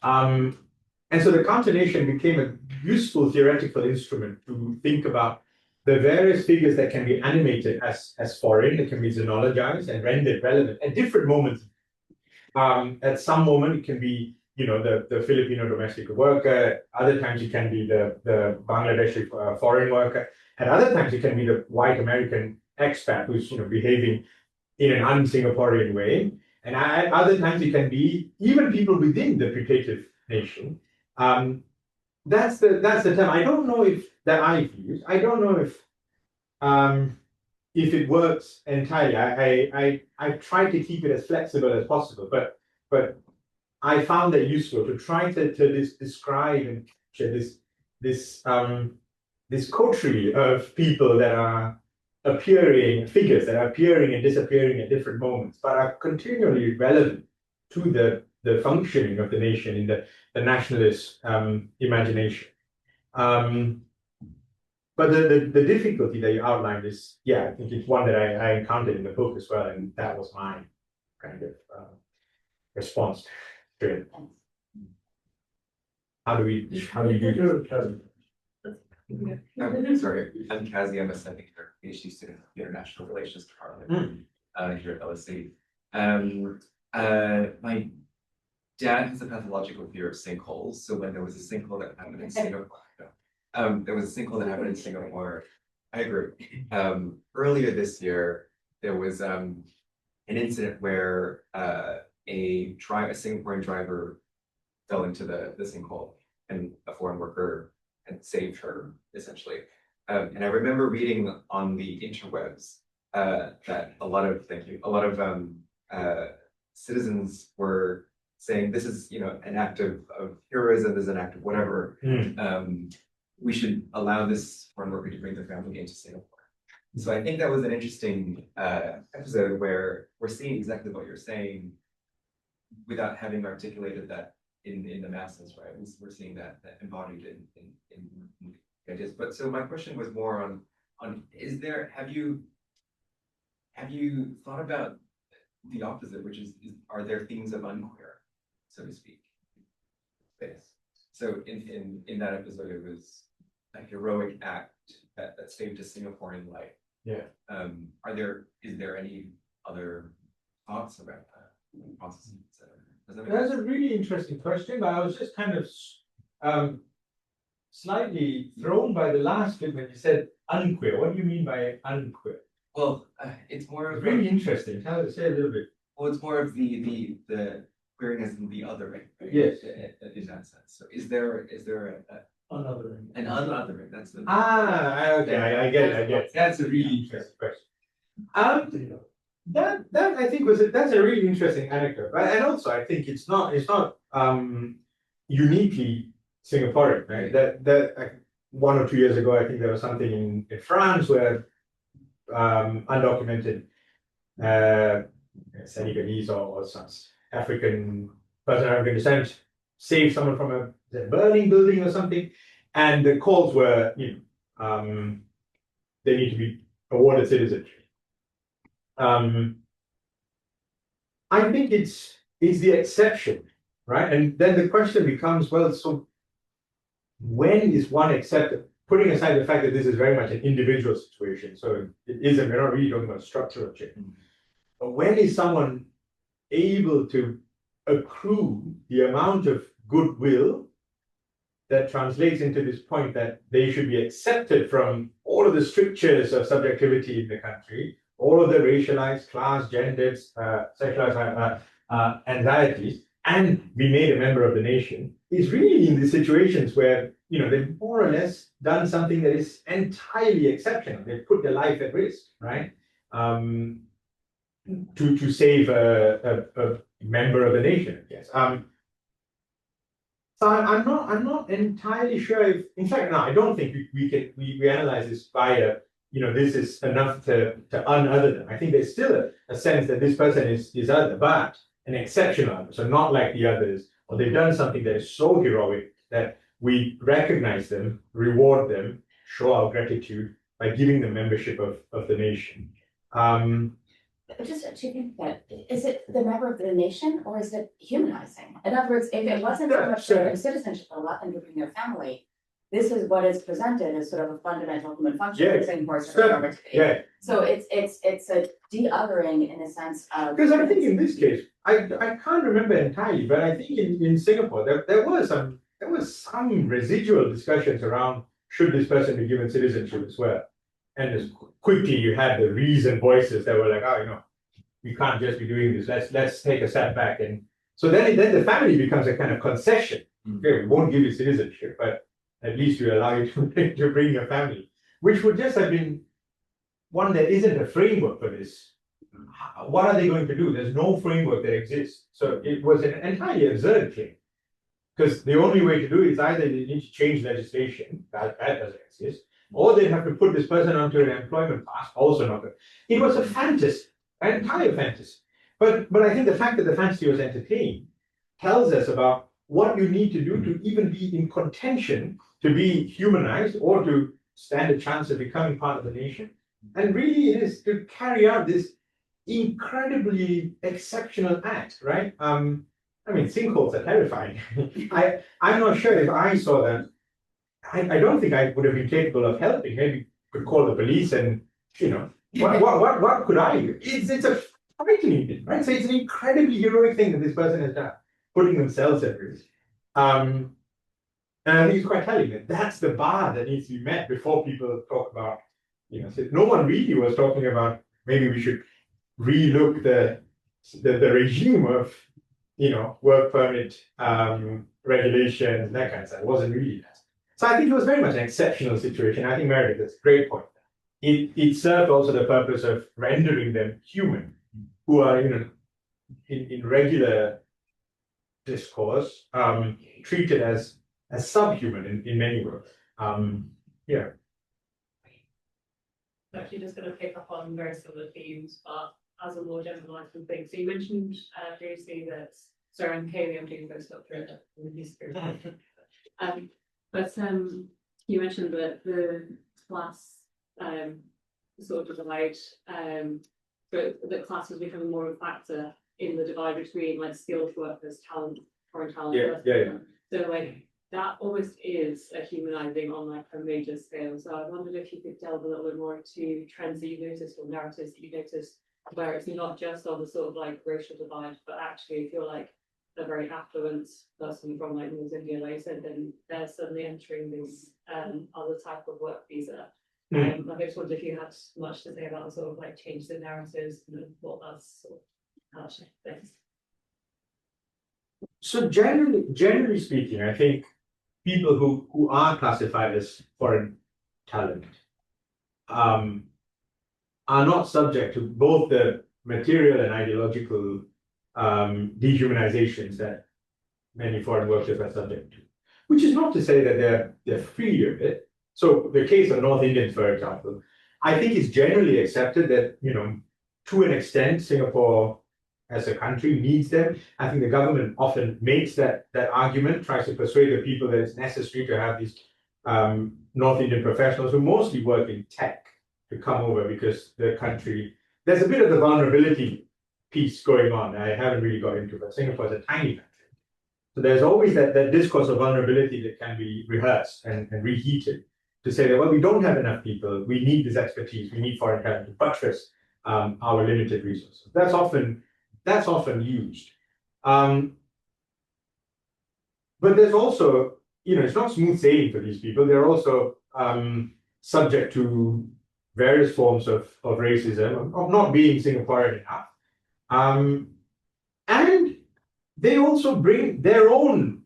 And so the counter nation became a useful theoretical instrument to think about the various figures that can be animated as foreign, that can be xenologized and rendered relevant at different moments. At some moment, it can be, you know, the Filipino domestic worker. Other times, it can be the Bangladeshi foreign worker. At other times, it can be the white American expat who's, you know, behaving in an un-Singaporean way. And at other times, it can be even people within the putative nation. That's the term. I don't know if that I've used. I don't know if it works entirely. I try to keep it as flexible as possible, but I found that useful to try to describe and share this coterie of people that are appearing, figures that are appearing and disappearing at different moments, but are continually relevant to the functioning of the nation in the nationalist imagination. But the difficulty that you outlined is, yeah, I think it's one that I encountered in the book as well, and that was my kind of response to it. How do you do I'm sorry, I'm Kazi. I'm a second year PhD student in International Relations Department here at LSE. My dad has a pathological fear of sinkholes. So when there was a sinkhole that happened in Singapore, there was a sinkhole that happened in Singapore. I agree. Earlier this year, there was an incident where a Singaporean driver fell into the sinkhole, and a foreign worker had saved her, essentially. And I remember reading on the interwebs that a lot of citizens were saying this is, you know, an act of heroism, this is an act of whatever. We should allow this foreign worker to bring their family into Singapore. So I think that was an interesting episode where we're seeing exactly what you're saying without having articulated that in the masses, right? We're seeing that embodied in ideas. But so my question was more on have you thought about the opposite, which is are there themes of unqueer, so to speak? Yes. So in that episode, it was a heroic act that saved a Singaporean life. Yeah. Is there any other thoughts about that process? That's a really interesting question, but I was just kind of slightly thrown by the last bit when you said unqueer. What do you mean by unqueer? Well, it's more of really interesting. Tell us, say a little bit. Well, it's more of the queerness and the othering, right? Yes. In that sense. So is there Unothering. an unothering? That's the okay. I get it. That's a really interesting question. That I think that's a really interesting anecdote, and also I think it's not uniquely Singaporean, right? That 1 or 2 years ago, I think there was something in France where undocumented Senegalese or some African person of African descent saved someone from a burning building or something, and the calls were, you know, they need to be awarded citizenship. I think it's the exception, right? And then the question becomes, well, so when is one accepted? Putting aside the fact that this is very much an individual situation, so it isn't, we're not really talking about structural change. But when is someone able to accrue the amount of goodwill that translates into this point that they should be accepted from all of the strictures of subjectivity in the country, all of the racialized, class, gendered, sexualized anxieties, and be made a member of the nation, is really in the situations where, you know, they've more or less done something that is entirely exceptional. They've put their life at risk, right? To save a member of the nation, I guess. So I'm not entirely sure if, in fact, no, I don't think we analyze this via, you know, this is enough to unother them. I think there's still a sense that this person is other, but an exceptional other, so not like the others, or they've done something that is so heroic that we recognize them, reward them, show our gratitude by giving them membership of the nation. Just to think that, is it the member of the nation or is it humanizing? In other words, if it wasn't so much their citizenship or let them to bring their family, this is what is presented as sort of a fundamental human function in Singapore's normativity. Yeah. So it's a de-othering in a sense of. Because I think in this case, I can't remember entirely, but I think in Singapore there was some residual discussions around should this person be given citizenship as well. And as quickly you had the reasoned voices that were like, oh, you know, we can't just be doing this. Let's take a step back. And so then the family becomes a kind of concession. Okay, we won't give you citizenship, but at least we allow you to bring your family, which would just have been one that isn't a framework for this. What are they going to do? There's no framework that exists. So it was an entirely absurd claim. Because the only way to do it is either they need to change legislation, that doesn't exist, or they have to put this person onto an employment pass, also not good. It was a fantasy, an entire fantasy. But I think the fact that the fantasy was entertained tells us about what you need to do to even be in contention to be humanized or to stand a chance of becoming part of the nation. And really it is to carry out this incredibly exceptional act, right? I mean, sinkholes are terrifying. I'm not sure if I saw that. I don't think I would have been capable of helping. Maybe could call the police and, you know, what could I do? It's a frightening thing, right? So it's an incredibly heroic thing that this person has done, putting themselves at risk. And I think it's quite telling that that's the bar that needs to be met before people talk about, you know, so no one really was talking about maybe we should relook the regime of, you know, work permit regulations, that kind of stuff. It wasn't really that. So I think it was very much an exceptional situation. I think Meredith, that's a great point. It served also the purpose of rendering them human, who are, you know, in regular discourse, treated as subhuman in many ways. Yeah. Actually, just going to pick up on very similar themes, but as a more generalized thing. So you mentioned previously that, sorry, I'm Kaylee, I'm doing postdoctorate in history. But you mentioned that the class sort of divide, that class was becoming more of a factor in the divide between like skilled workers, talent, foreign talent. Yeah. So like that almost is a humanizing on like a major scale. So I wondered if you could delve a little bit more into trends that you noticed or narratives that you noticed where it's not just on the sort of like racial divide, but actually if you're like a very affluent person from like North India, like I said, then they're suddenly entering this other type of work visa. Like I just wondered if you had much to say about sort of like change the narratives and what that's sort of how things. So generally speaking, I think people who are classified as foreign talent are not subject to both the material and ideological dehumanizations that many foreign workers are subject to. Which is not to say that they're free of it. So the case of North Indians, for example, I think it's generally accepted that, you know, to an extent, Singapore as a country needs them. I think the government often makes that argument, tries to persuade the people that it's necessary to have these North Indian professionals who mostly work in tech to come over because the country, there's a bit of the vulnerability piece going on. I haven't really got into, but Singapore is a tiny country. So there's always that discourse of vulnerability that can be rehearsed and reheated to say that, well, we don't have enough people, we need this expertise, we need foreign talent to buttress our limited resources. That's often used. But there's also, it's not smooth sailing for these people. They're also subject to various forms of racism, of not being Singaporean enough. And they also bring their own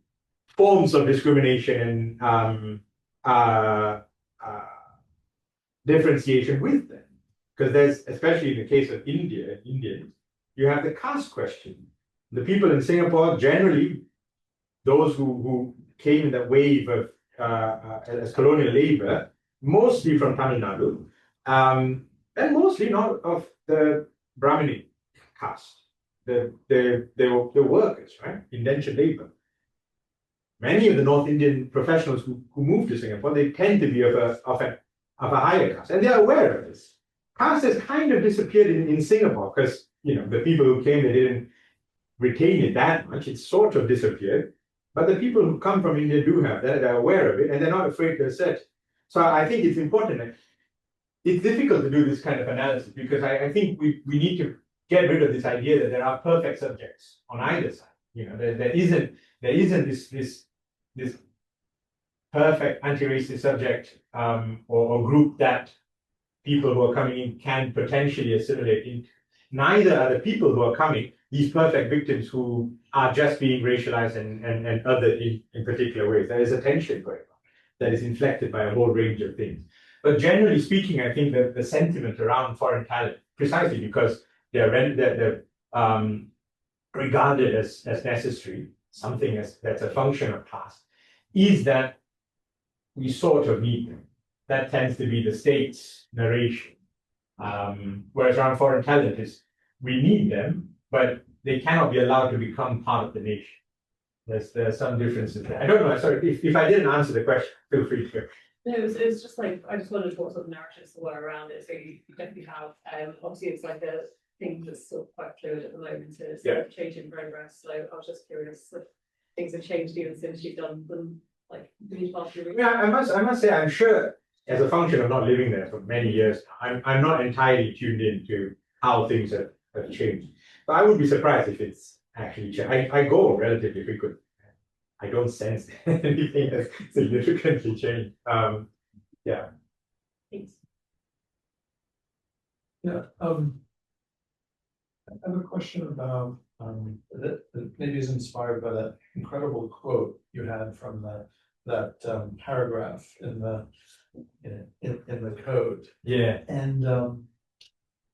forms of discrimination and differentiation with them. Because there's, especially in the case of Indians, you have the caste question. The people in Singapore, generally, those who came in that wave of as colonial labor, mostly from Tamil Nadu, and mostly not of the Brahminic caste. They were workers, right? Indentured labor. Many of the North Indian professionals who moved to Singapore, they tend to be of a higher caste, and they're aware of this. Caste has kind of disappeared in Singapore because the people who came, they didn't retain it that much. It's sort of disappeared. But the people who come from India do have that, they're aware of it, and they're not afraid to assert. So I think it's important. It's difficult to do this kind of analysis because I think we need to get rid of this idea that there are perfect subjects on either side. There isn't this perfect anti-racist subject or group that people who are coming in can potentially assimilate into. Neither are the people who are coming these perfect victims who are just being racialized and other in particular ways. There is a tension going on that is inflected by a whole range of things. But generally speaking, I think that the sentiment around foreign talent, precisely because they're regarded as necessary, something that's a function of class, is that we sort of need them. That tends to be the state's narration. Whereas around foreign talent is we need them, but they cannot be allowed to become part of the nation. There are some differences there. I don't know. Sorry, if I didn't answer the question, feel free to. No, it's just like I just wondered what sort of narratives there were around it. So you definitely have obviously it's like a thing that's still quite fluid at the moment. It's like a change in progress. So I was just curious if things have changed even since you've done them like these past few weeks. Yeah, I must say I'm sure as a function of not living there for many years, I'm not entirely tuned in to how things have changed. But I would be surprised if it's actually changed. I go relatively frequent. I don't sense anything has significantly changed. Yeah. Thanks. Yeah. I have a question about that maybe is inspired by that incredible quote you had from that paragraph in the code. Yeah. And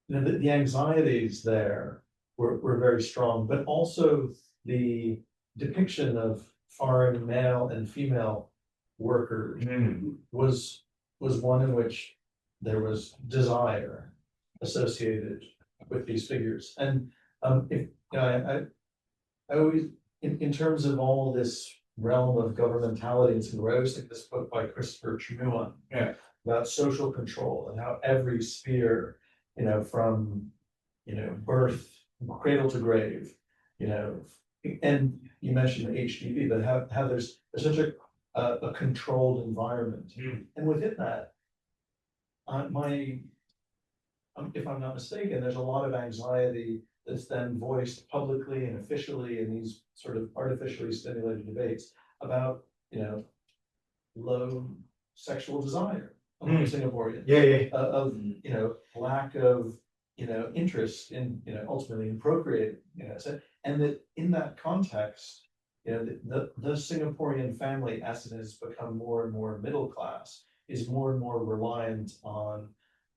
the anxieties there were very strong, but also the depiction of foreign male and female workers was one in which there was desire associated with these figures. And if I always in terms of all this realm of governmentality and some I always think this book by Christopher Chumuan about social control and how every sphere, from birth, cradle to grave, and you mentioned the HDB, but how there's such a controlled environment. And within that, if I'm not mistaken, there's a lot of anxiety that's then voiced publicly and officially in these sort of artificially stimulated debates about, low sexual desire among Singaporeans. Of lack of interest in ultimately in procreating. And that in that context, the Singaporean family, as it has become more and more middle class, is more and more reliant on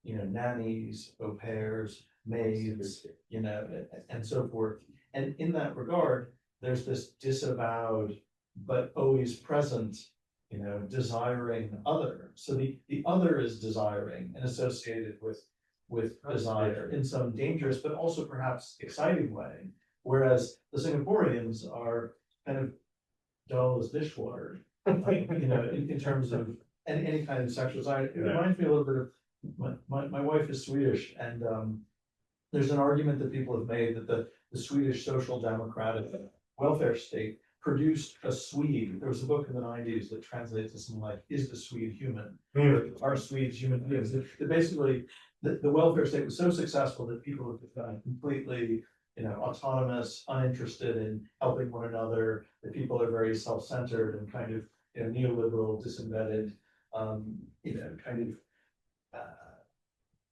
nannies, au pairs, maids, and so forth. And in that regard, there's this disavowed but always present, desiring other. So the other is desiring and associated with desire in some dangerous but also perhaps exciting way. Whereas the Singaporeans are kind of dull as dishwater, in terms of any kind of sexual desire. It reminds me a little bit of my wife is Swedish, and there's an argument that people have made that the Swedish social democratic welfare state produced a Swede. There was a book in the 90s that translates to something like, "Is the Swede human?" Or, "Are Swedes human beings?" That basically the welfare state was so successful that people have become completely autonomous, uninterested in helping one another, that people are very self-centered and kind of neoliberal, disembedded, kind of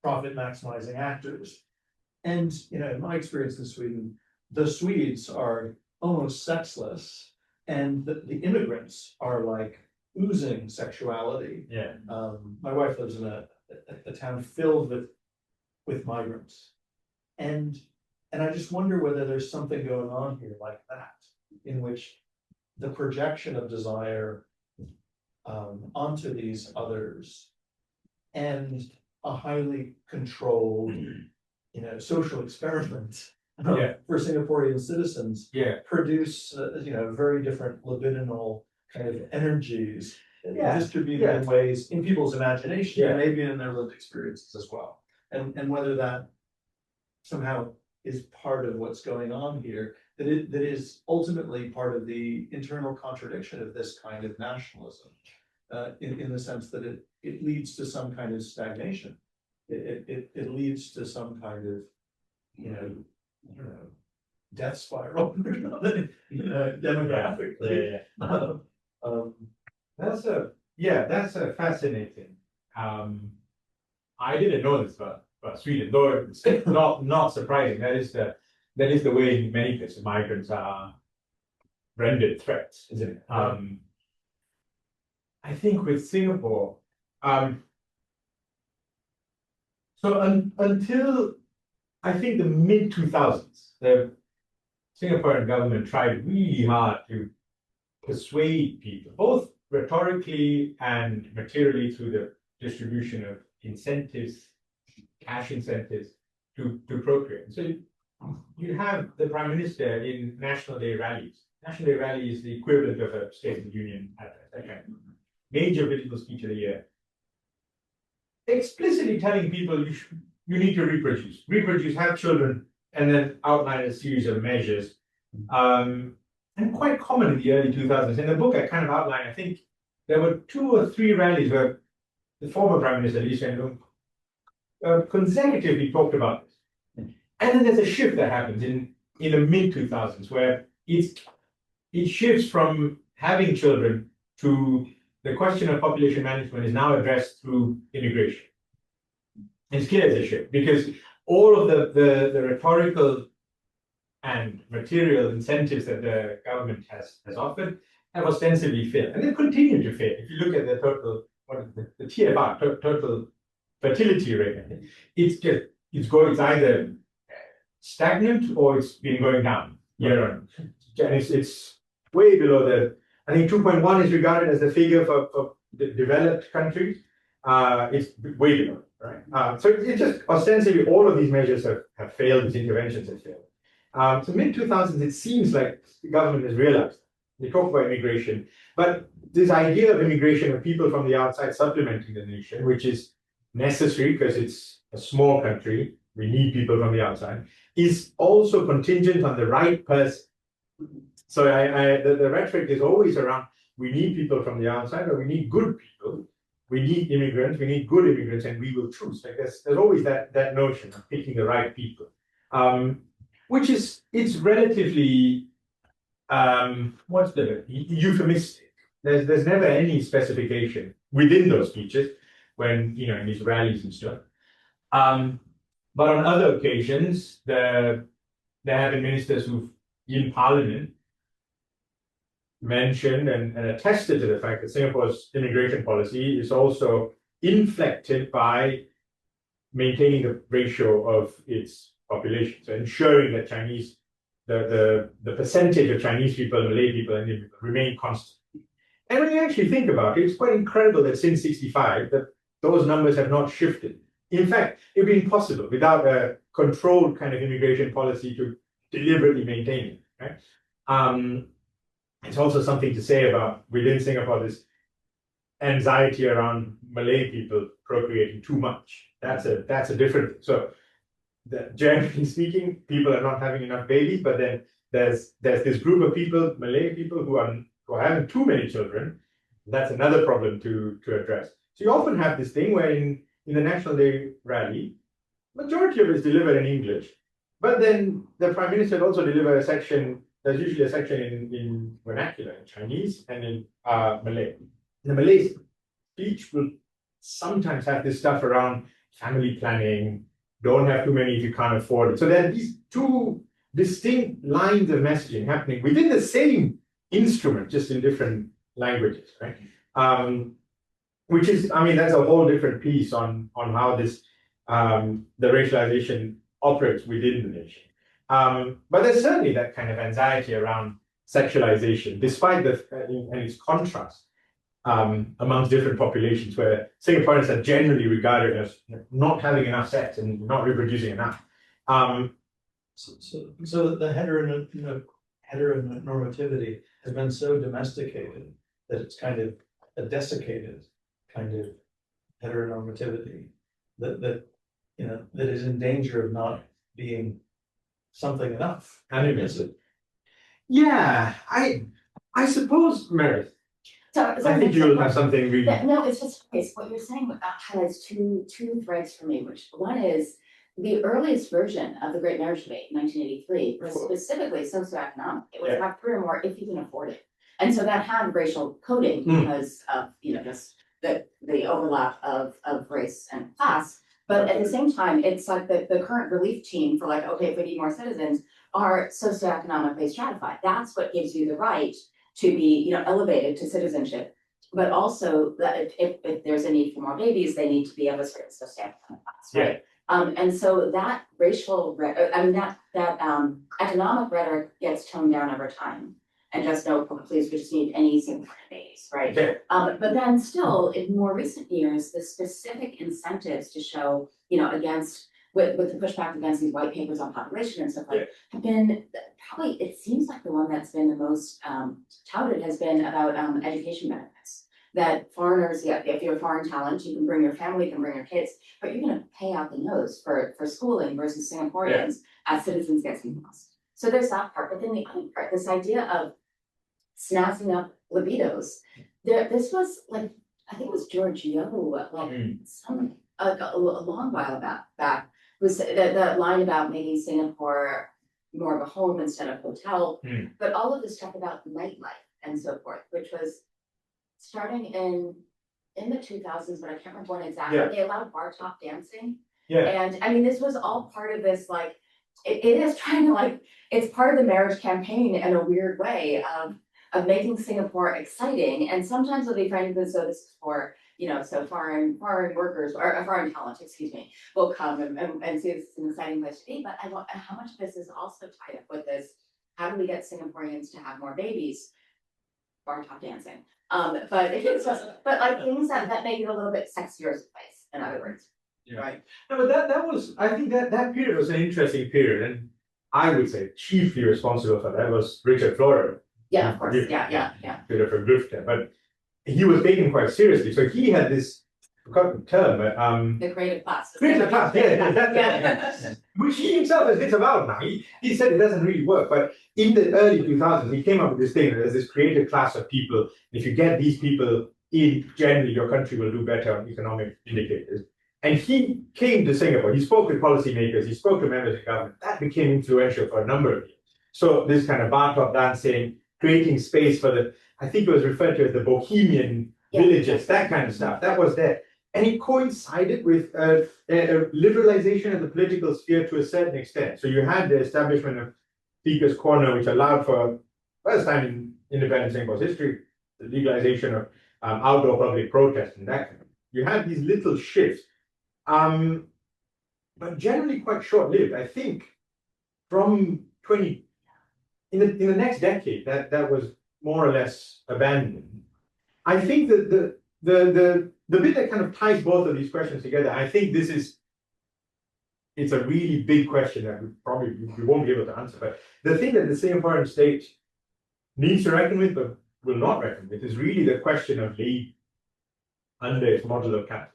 profit maximizing actors. And, in my experience in Sweden, the Swedes are almost sexless, and the immigrants are like oozing sexuality. Yeah. My wife lives in a town filled with migrants. And I just wonder whether there's something going on here like that, in which the projection of desire onto these others and a highly controlled, social experiment for Singaporean citizens produce, very different libidinal kind of energies distributed in ways in people's imagination and maybe in their lived experiences as well. And whether that somehow is part of what's going on here, that is ultimately part of the internal contradiction of this kind of nationalism, in the sense that it leads to some kind of stagnation. It leads to some kind of, I don't know, death spiral, demographically. That's a fascinating. I didn't know this about Sweden, though it's not surprising. That is the way in many places migrants are rendered threats, isn't it? I think with Singapore, until I think the mid 2000s, the Singaporean government tried really hard to persuade people, both rhetorically and materially, through the distribution of incentives, cash incentives, to procreate. So you have the Prime Minister in National Day rallies. National Day rally is the equivalent of a State of the Union address, that kind of major political speech of the year, explicitly telling people you need to reproduce, have children, and then outline a series of measures. And quite common in the early 2000s. In the book, I kind of outline, I think there were 2 or 3 rallies where the former Prime Minister, Lee Hsien Loong, consecutively talked about this. And then there's a shift that happens in the mid 2000s where it shifts from having children to the question of population management is now addressed through immigration. It's clear as a shift because all of the rhetorical and material incentives that the government has offered have ostensibly failed, and they continue to fail. If you look at the total, the TFR, total fertility rate, it's either stagnant or it's been going down year on, and it's way below I think 2.1 is regarded as the figure for the developed countries. It's way below, right? So it's just ostensibly all of these measures have failed. These interventions have failed. So mid 2000s, it seems like the government has realized. They talk about immigration, but this idea of immigration of people from the outside supplementing the nation, which is necessary because it's a small country, we need people from the outside, is also contingent on the right person. So the rhetoric is always around, we need people from the outside, or we need good people, we need immigrants, we need good immigrants, and we will choose. Like there's always that notion of picking the right people, which it's relatively euphemistic. There's never any specification within those speeches when in these rallies and stuff. But on other occasions, there have been ministers who've in Parliament mentioned and attested to the fact that Singapore's immigration policy is also inflected by maintaining the ratio of its population, so ensuring that the percentage of Chinese people, Malay people, and Indian people remain constant. And when you actually think about it, it's quite incredible that since '65 that those numbers have not shifted. In fact, it would be impossible without a controlled kind of immigration policy to deliberately maintain it. Right? It's also something to say about within Singapore this anxiety around Malay people procreating too much. That's a different thing. So, generally speaking, people are not having enough babies, but then there's this group of people, Malay people, who are having too many children. That's another problem to address. So you often have this thing where in the National Day rally, majority of it is delivered in English, but then the Prime Minister also deliver a section. There's usually a section in vernacular, in Chinese and in Malay. The Malay speech will sometimes have this stuff around family planning, don't have too many if you can't afford it. So there are these two distinct lines of messaging happening within the same instrument, just in different languages, right? Which is, I mean, that's a whole different piece on how this the racialization operates within the nation. But there's certainly that kind of anxiety around sexualization, despite the and its contrast amongst different populations, where Singaporeans are generally regarded as not having enough sex and not reproducing enough. So the heteronormativity has been so domesticated that it's kind of a desiccated kind of heteronormativity that that is in danger of not being something enough. How do you miss it? Yeah, I suppose, Meredith. So I think you'll have something really. No, it's just, okay, so what you're saying highlights two threads for me, which one is the earliest version of the Great Marriage Debate, 1983, was specifically socioeconomic. It was have 3 or more if you can afford it. And so that had racial coding because of, just the overlap of race and class. But at the same time, it's like the current relief team for like, okay, if we need more citizens, are socioeconomically stratified. That's what gives you the right to be, elevated to citizenship. But also that if there's a need for more babies, they need to be of a certain socioeconomic class, right? And so that racial, that economic rhetoric gets toned down over time. And just no, please, we just need any single babies, right? But then still, in more recent years, the specific incentives to show, against with the pushback against these white papers on population and stuff like have been probably, it seems like the one that's been the most touted has been about education benefits. That foreigners, if you're a foreign talent, you can bring your family, you can bring your kids, but you're going to pay out the nose for schooling versus Singaporeans as citizens get lost. So there's that part, but then the other part, this idea of snazzing up libidos. This was like, I think it was George Yo, a long while back, was that line about making Singapore more of a home instead of hotel, but all of this stuff about nightlife and so forth, which was starting in the 2000s, but I can't remember when exactly. They allowed bar top dancing. And I mean, this was all part of this, like, it is trying to, it's part of the marriage campaign in a weird way of making Singapore exciting. And sometimes it'll be framed as though this is for, so foreign workers or foreign talent, will come and see this is an exciting place to be. But how much of this is also tied up with this? How do we get Singaporeans to have more babies? Bar top dancing. But it's just, like things that make it a little bit sexier as a place, in other words. Right. No, but that was, I think that period was an interesting period, and I would say chiefly responsible for that was Richard Florey. Yeah, of course. Yeah. Bit of a grifter, but he was taken quite seriously. So he had this, I forgot the term, but the creative class. Creative class, yeah. Which he himself has disavowed now. He said it doesn't really work, but in the early 2000s, he came up with this thing that there's this creative class of people. If you get these people in, generally your country will do better on economic indicators. And he came to Singapore, he spoke with policymakers, he spoke to members of government. That became influential for a number of years. So this kind of bar top dancing, creating space for the, I think it was referred to as the bohemian villages, that kind of stuff, that was there. And it coincided with a liberalization of the political sphere to a certain extent. So you had the establishment of Speaker's Corner, which allowed for, first time in independent Singapore's history, the legalization of outdoor public protest and that kind of. You had these little shifts. But generally quite short-lived. I think from in the next decade that was more or less abandoned. I think that the bit that kind of ties both of these questions together, I think it's a really big question that we won't be able to answer. But the thing that the Singaporean state needs to reckon with but will not reckon with is really the question of labor under its model of capital.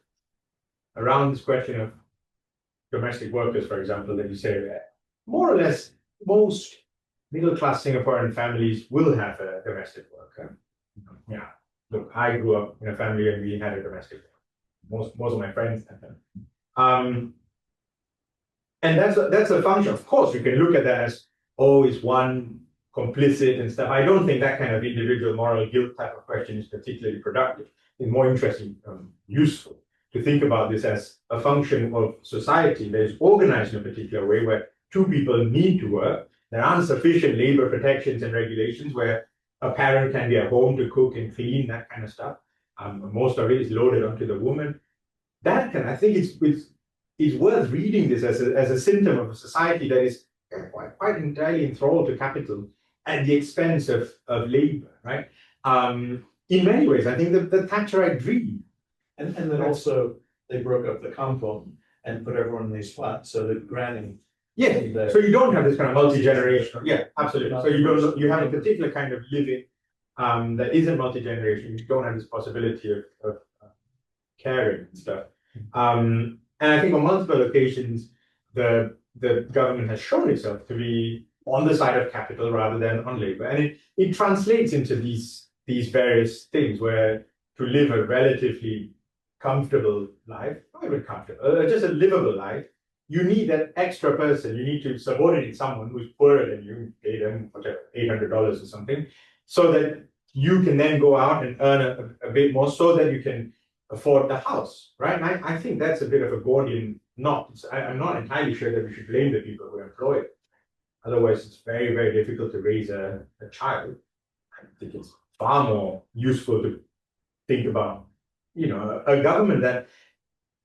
Around this question of domestic workers, for example, that you say, more or less, most middle-class Singaporean families will have a domestic worker. Yeah, look, I grew up in a family and we had a domestic worker. Most of my friends had them. And that's a function. Of course, you can look at that as, it's one complicit and stuff. I don't think that kind of individual moral guilt type of question is particularly productive. It's more interesting, useful to think about this as a function of society that is organized in a particular way where two people need to work. There aren't sufficient labor protections and regulations where a parent can be at home to cook and clean, that kind of stuff. Most of it is loaded onto the woman. I think it's worth reading this as a symptom of a society that is quite entirely enthralled to capital at the expense of labor, right? In many ways, I think the Thatcherite dream. And then also they broke up the compound and put everyone in these flats, so that granny. Yeah, so you don't have this kind of multi-generational, yeah, absolutely. So you have a particular kind of living that isn't multi-generational. You don't have this possibility of caring and stuff. And I think on multiple occasions, the government has shown itself to be on the side of capital rather than on labor. And it translates into these various things where to live a relatively comfortable life, not even comfortable, just a livable life, you need that extra person. You need to subordinate someone who's poorer than you, pay them whatever, $800 or something, so that you can then go out and earn a bit more so that you can afford the house, right? And I think that's a bit of a Gordian knot. I'm not entirely sure that we should blame the people who employ it. Otherwise, it's very, very difficult to raise a child. I think it's far more useful to think about, a government that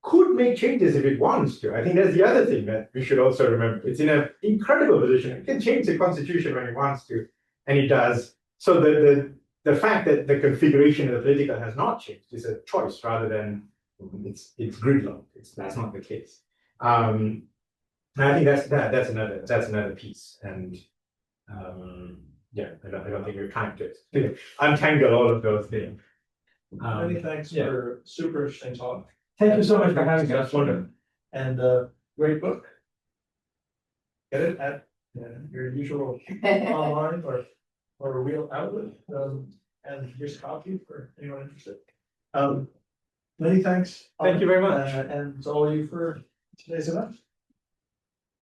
could make changes if it wants to. I think that's the other thing that we should also remember. It's in an incredible position. It can change the constitution when it wants to, and it does. So the fact that the configuration of the political has not changed is a choice rather than it's gridlock. That's not the case. And I think that's another piece. And yeah, I don't think we have time to untangle all of those things. Many thanks for super interesting talk. Thank you so much for having me. That's wonderful. And great book. Get it at your usual online or a real outlet. And here's a copy for anyone interested. Many thanks. Thank you very much. And to all of you for today's event.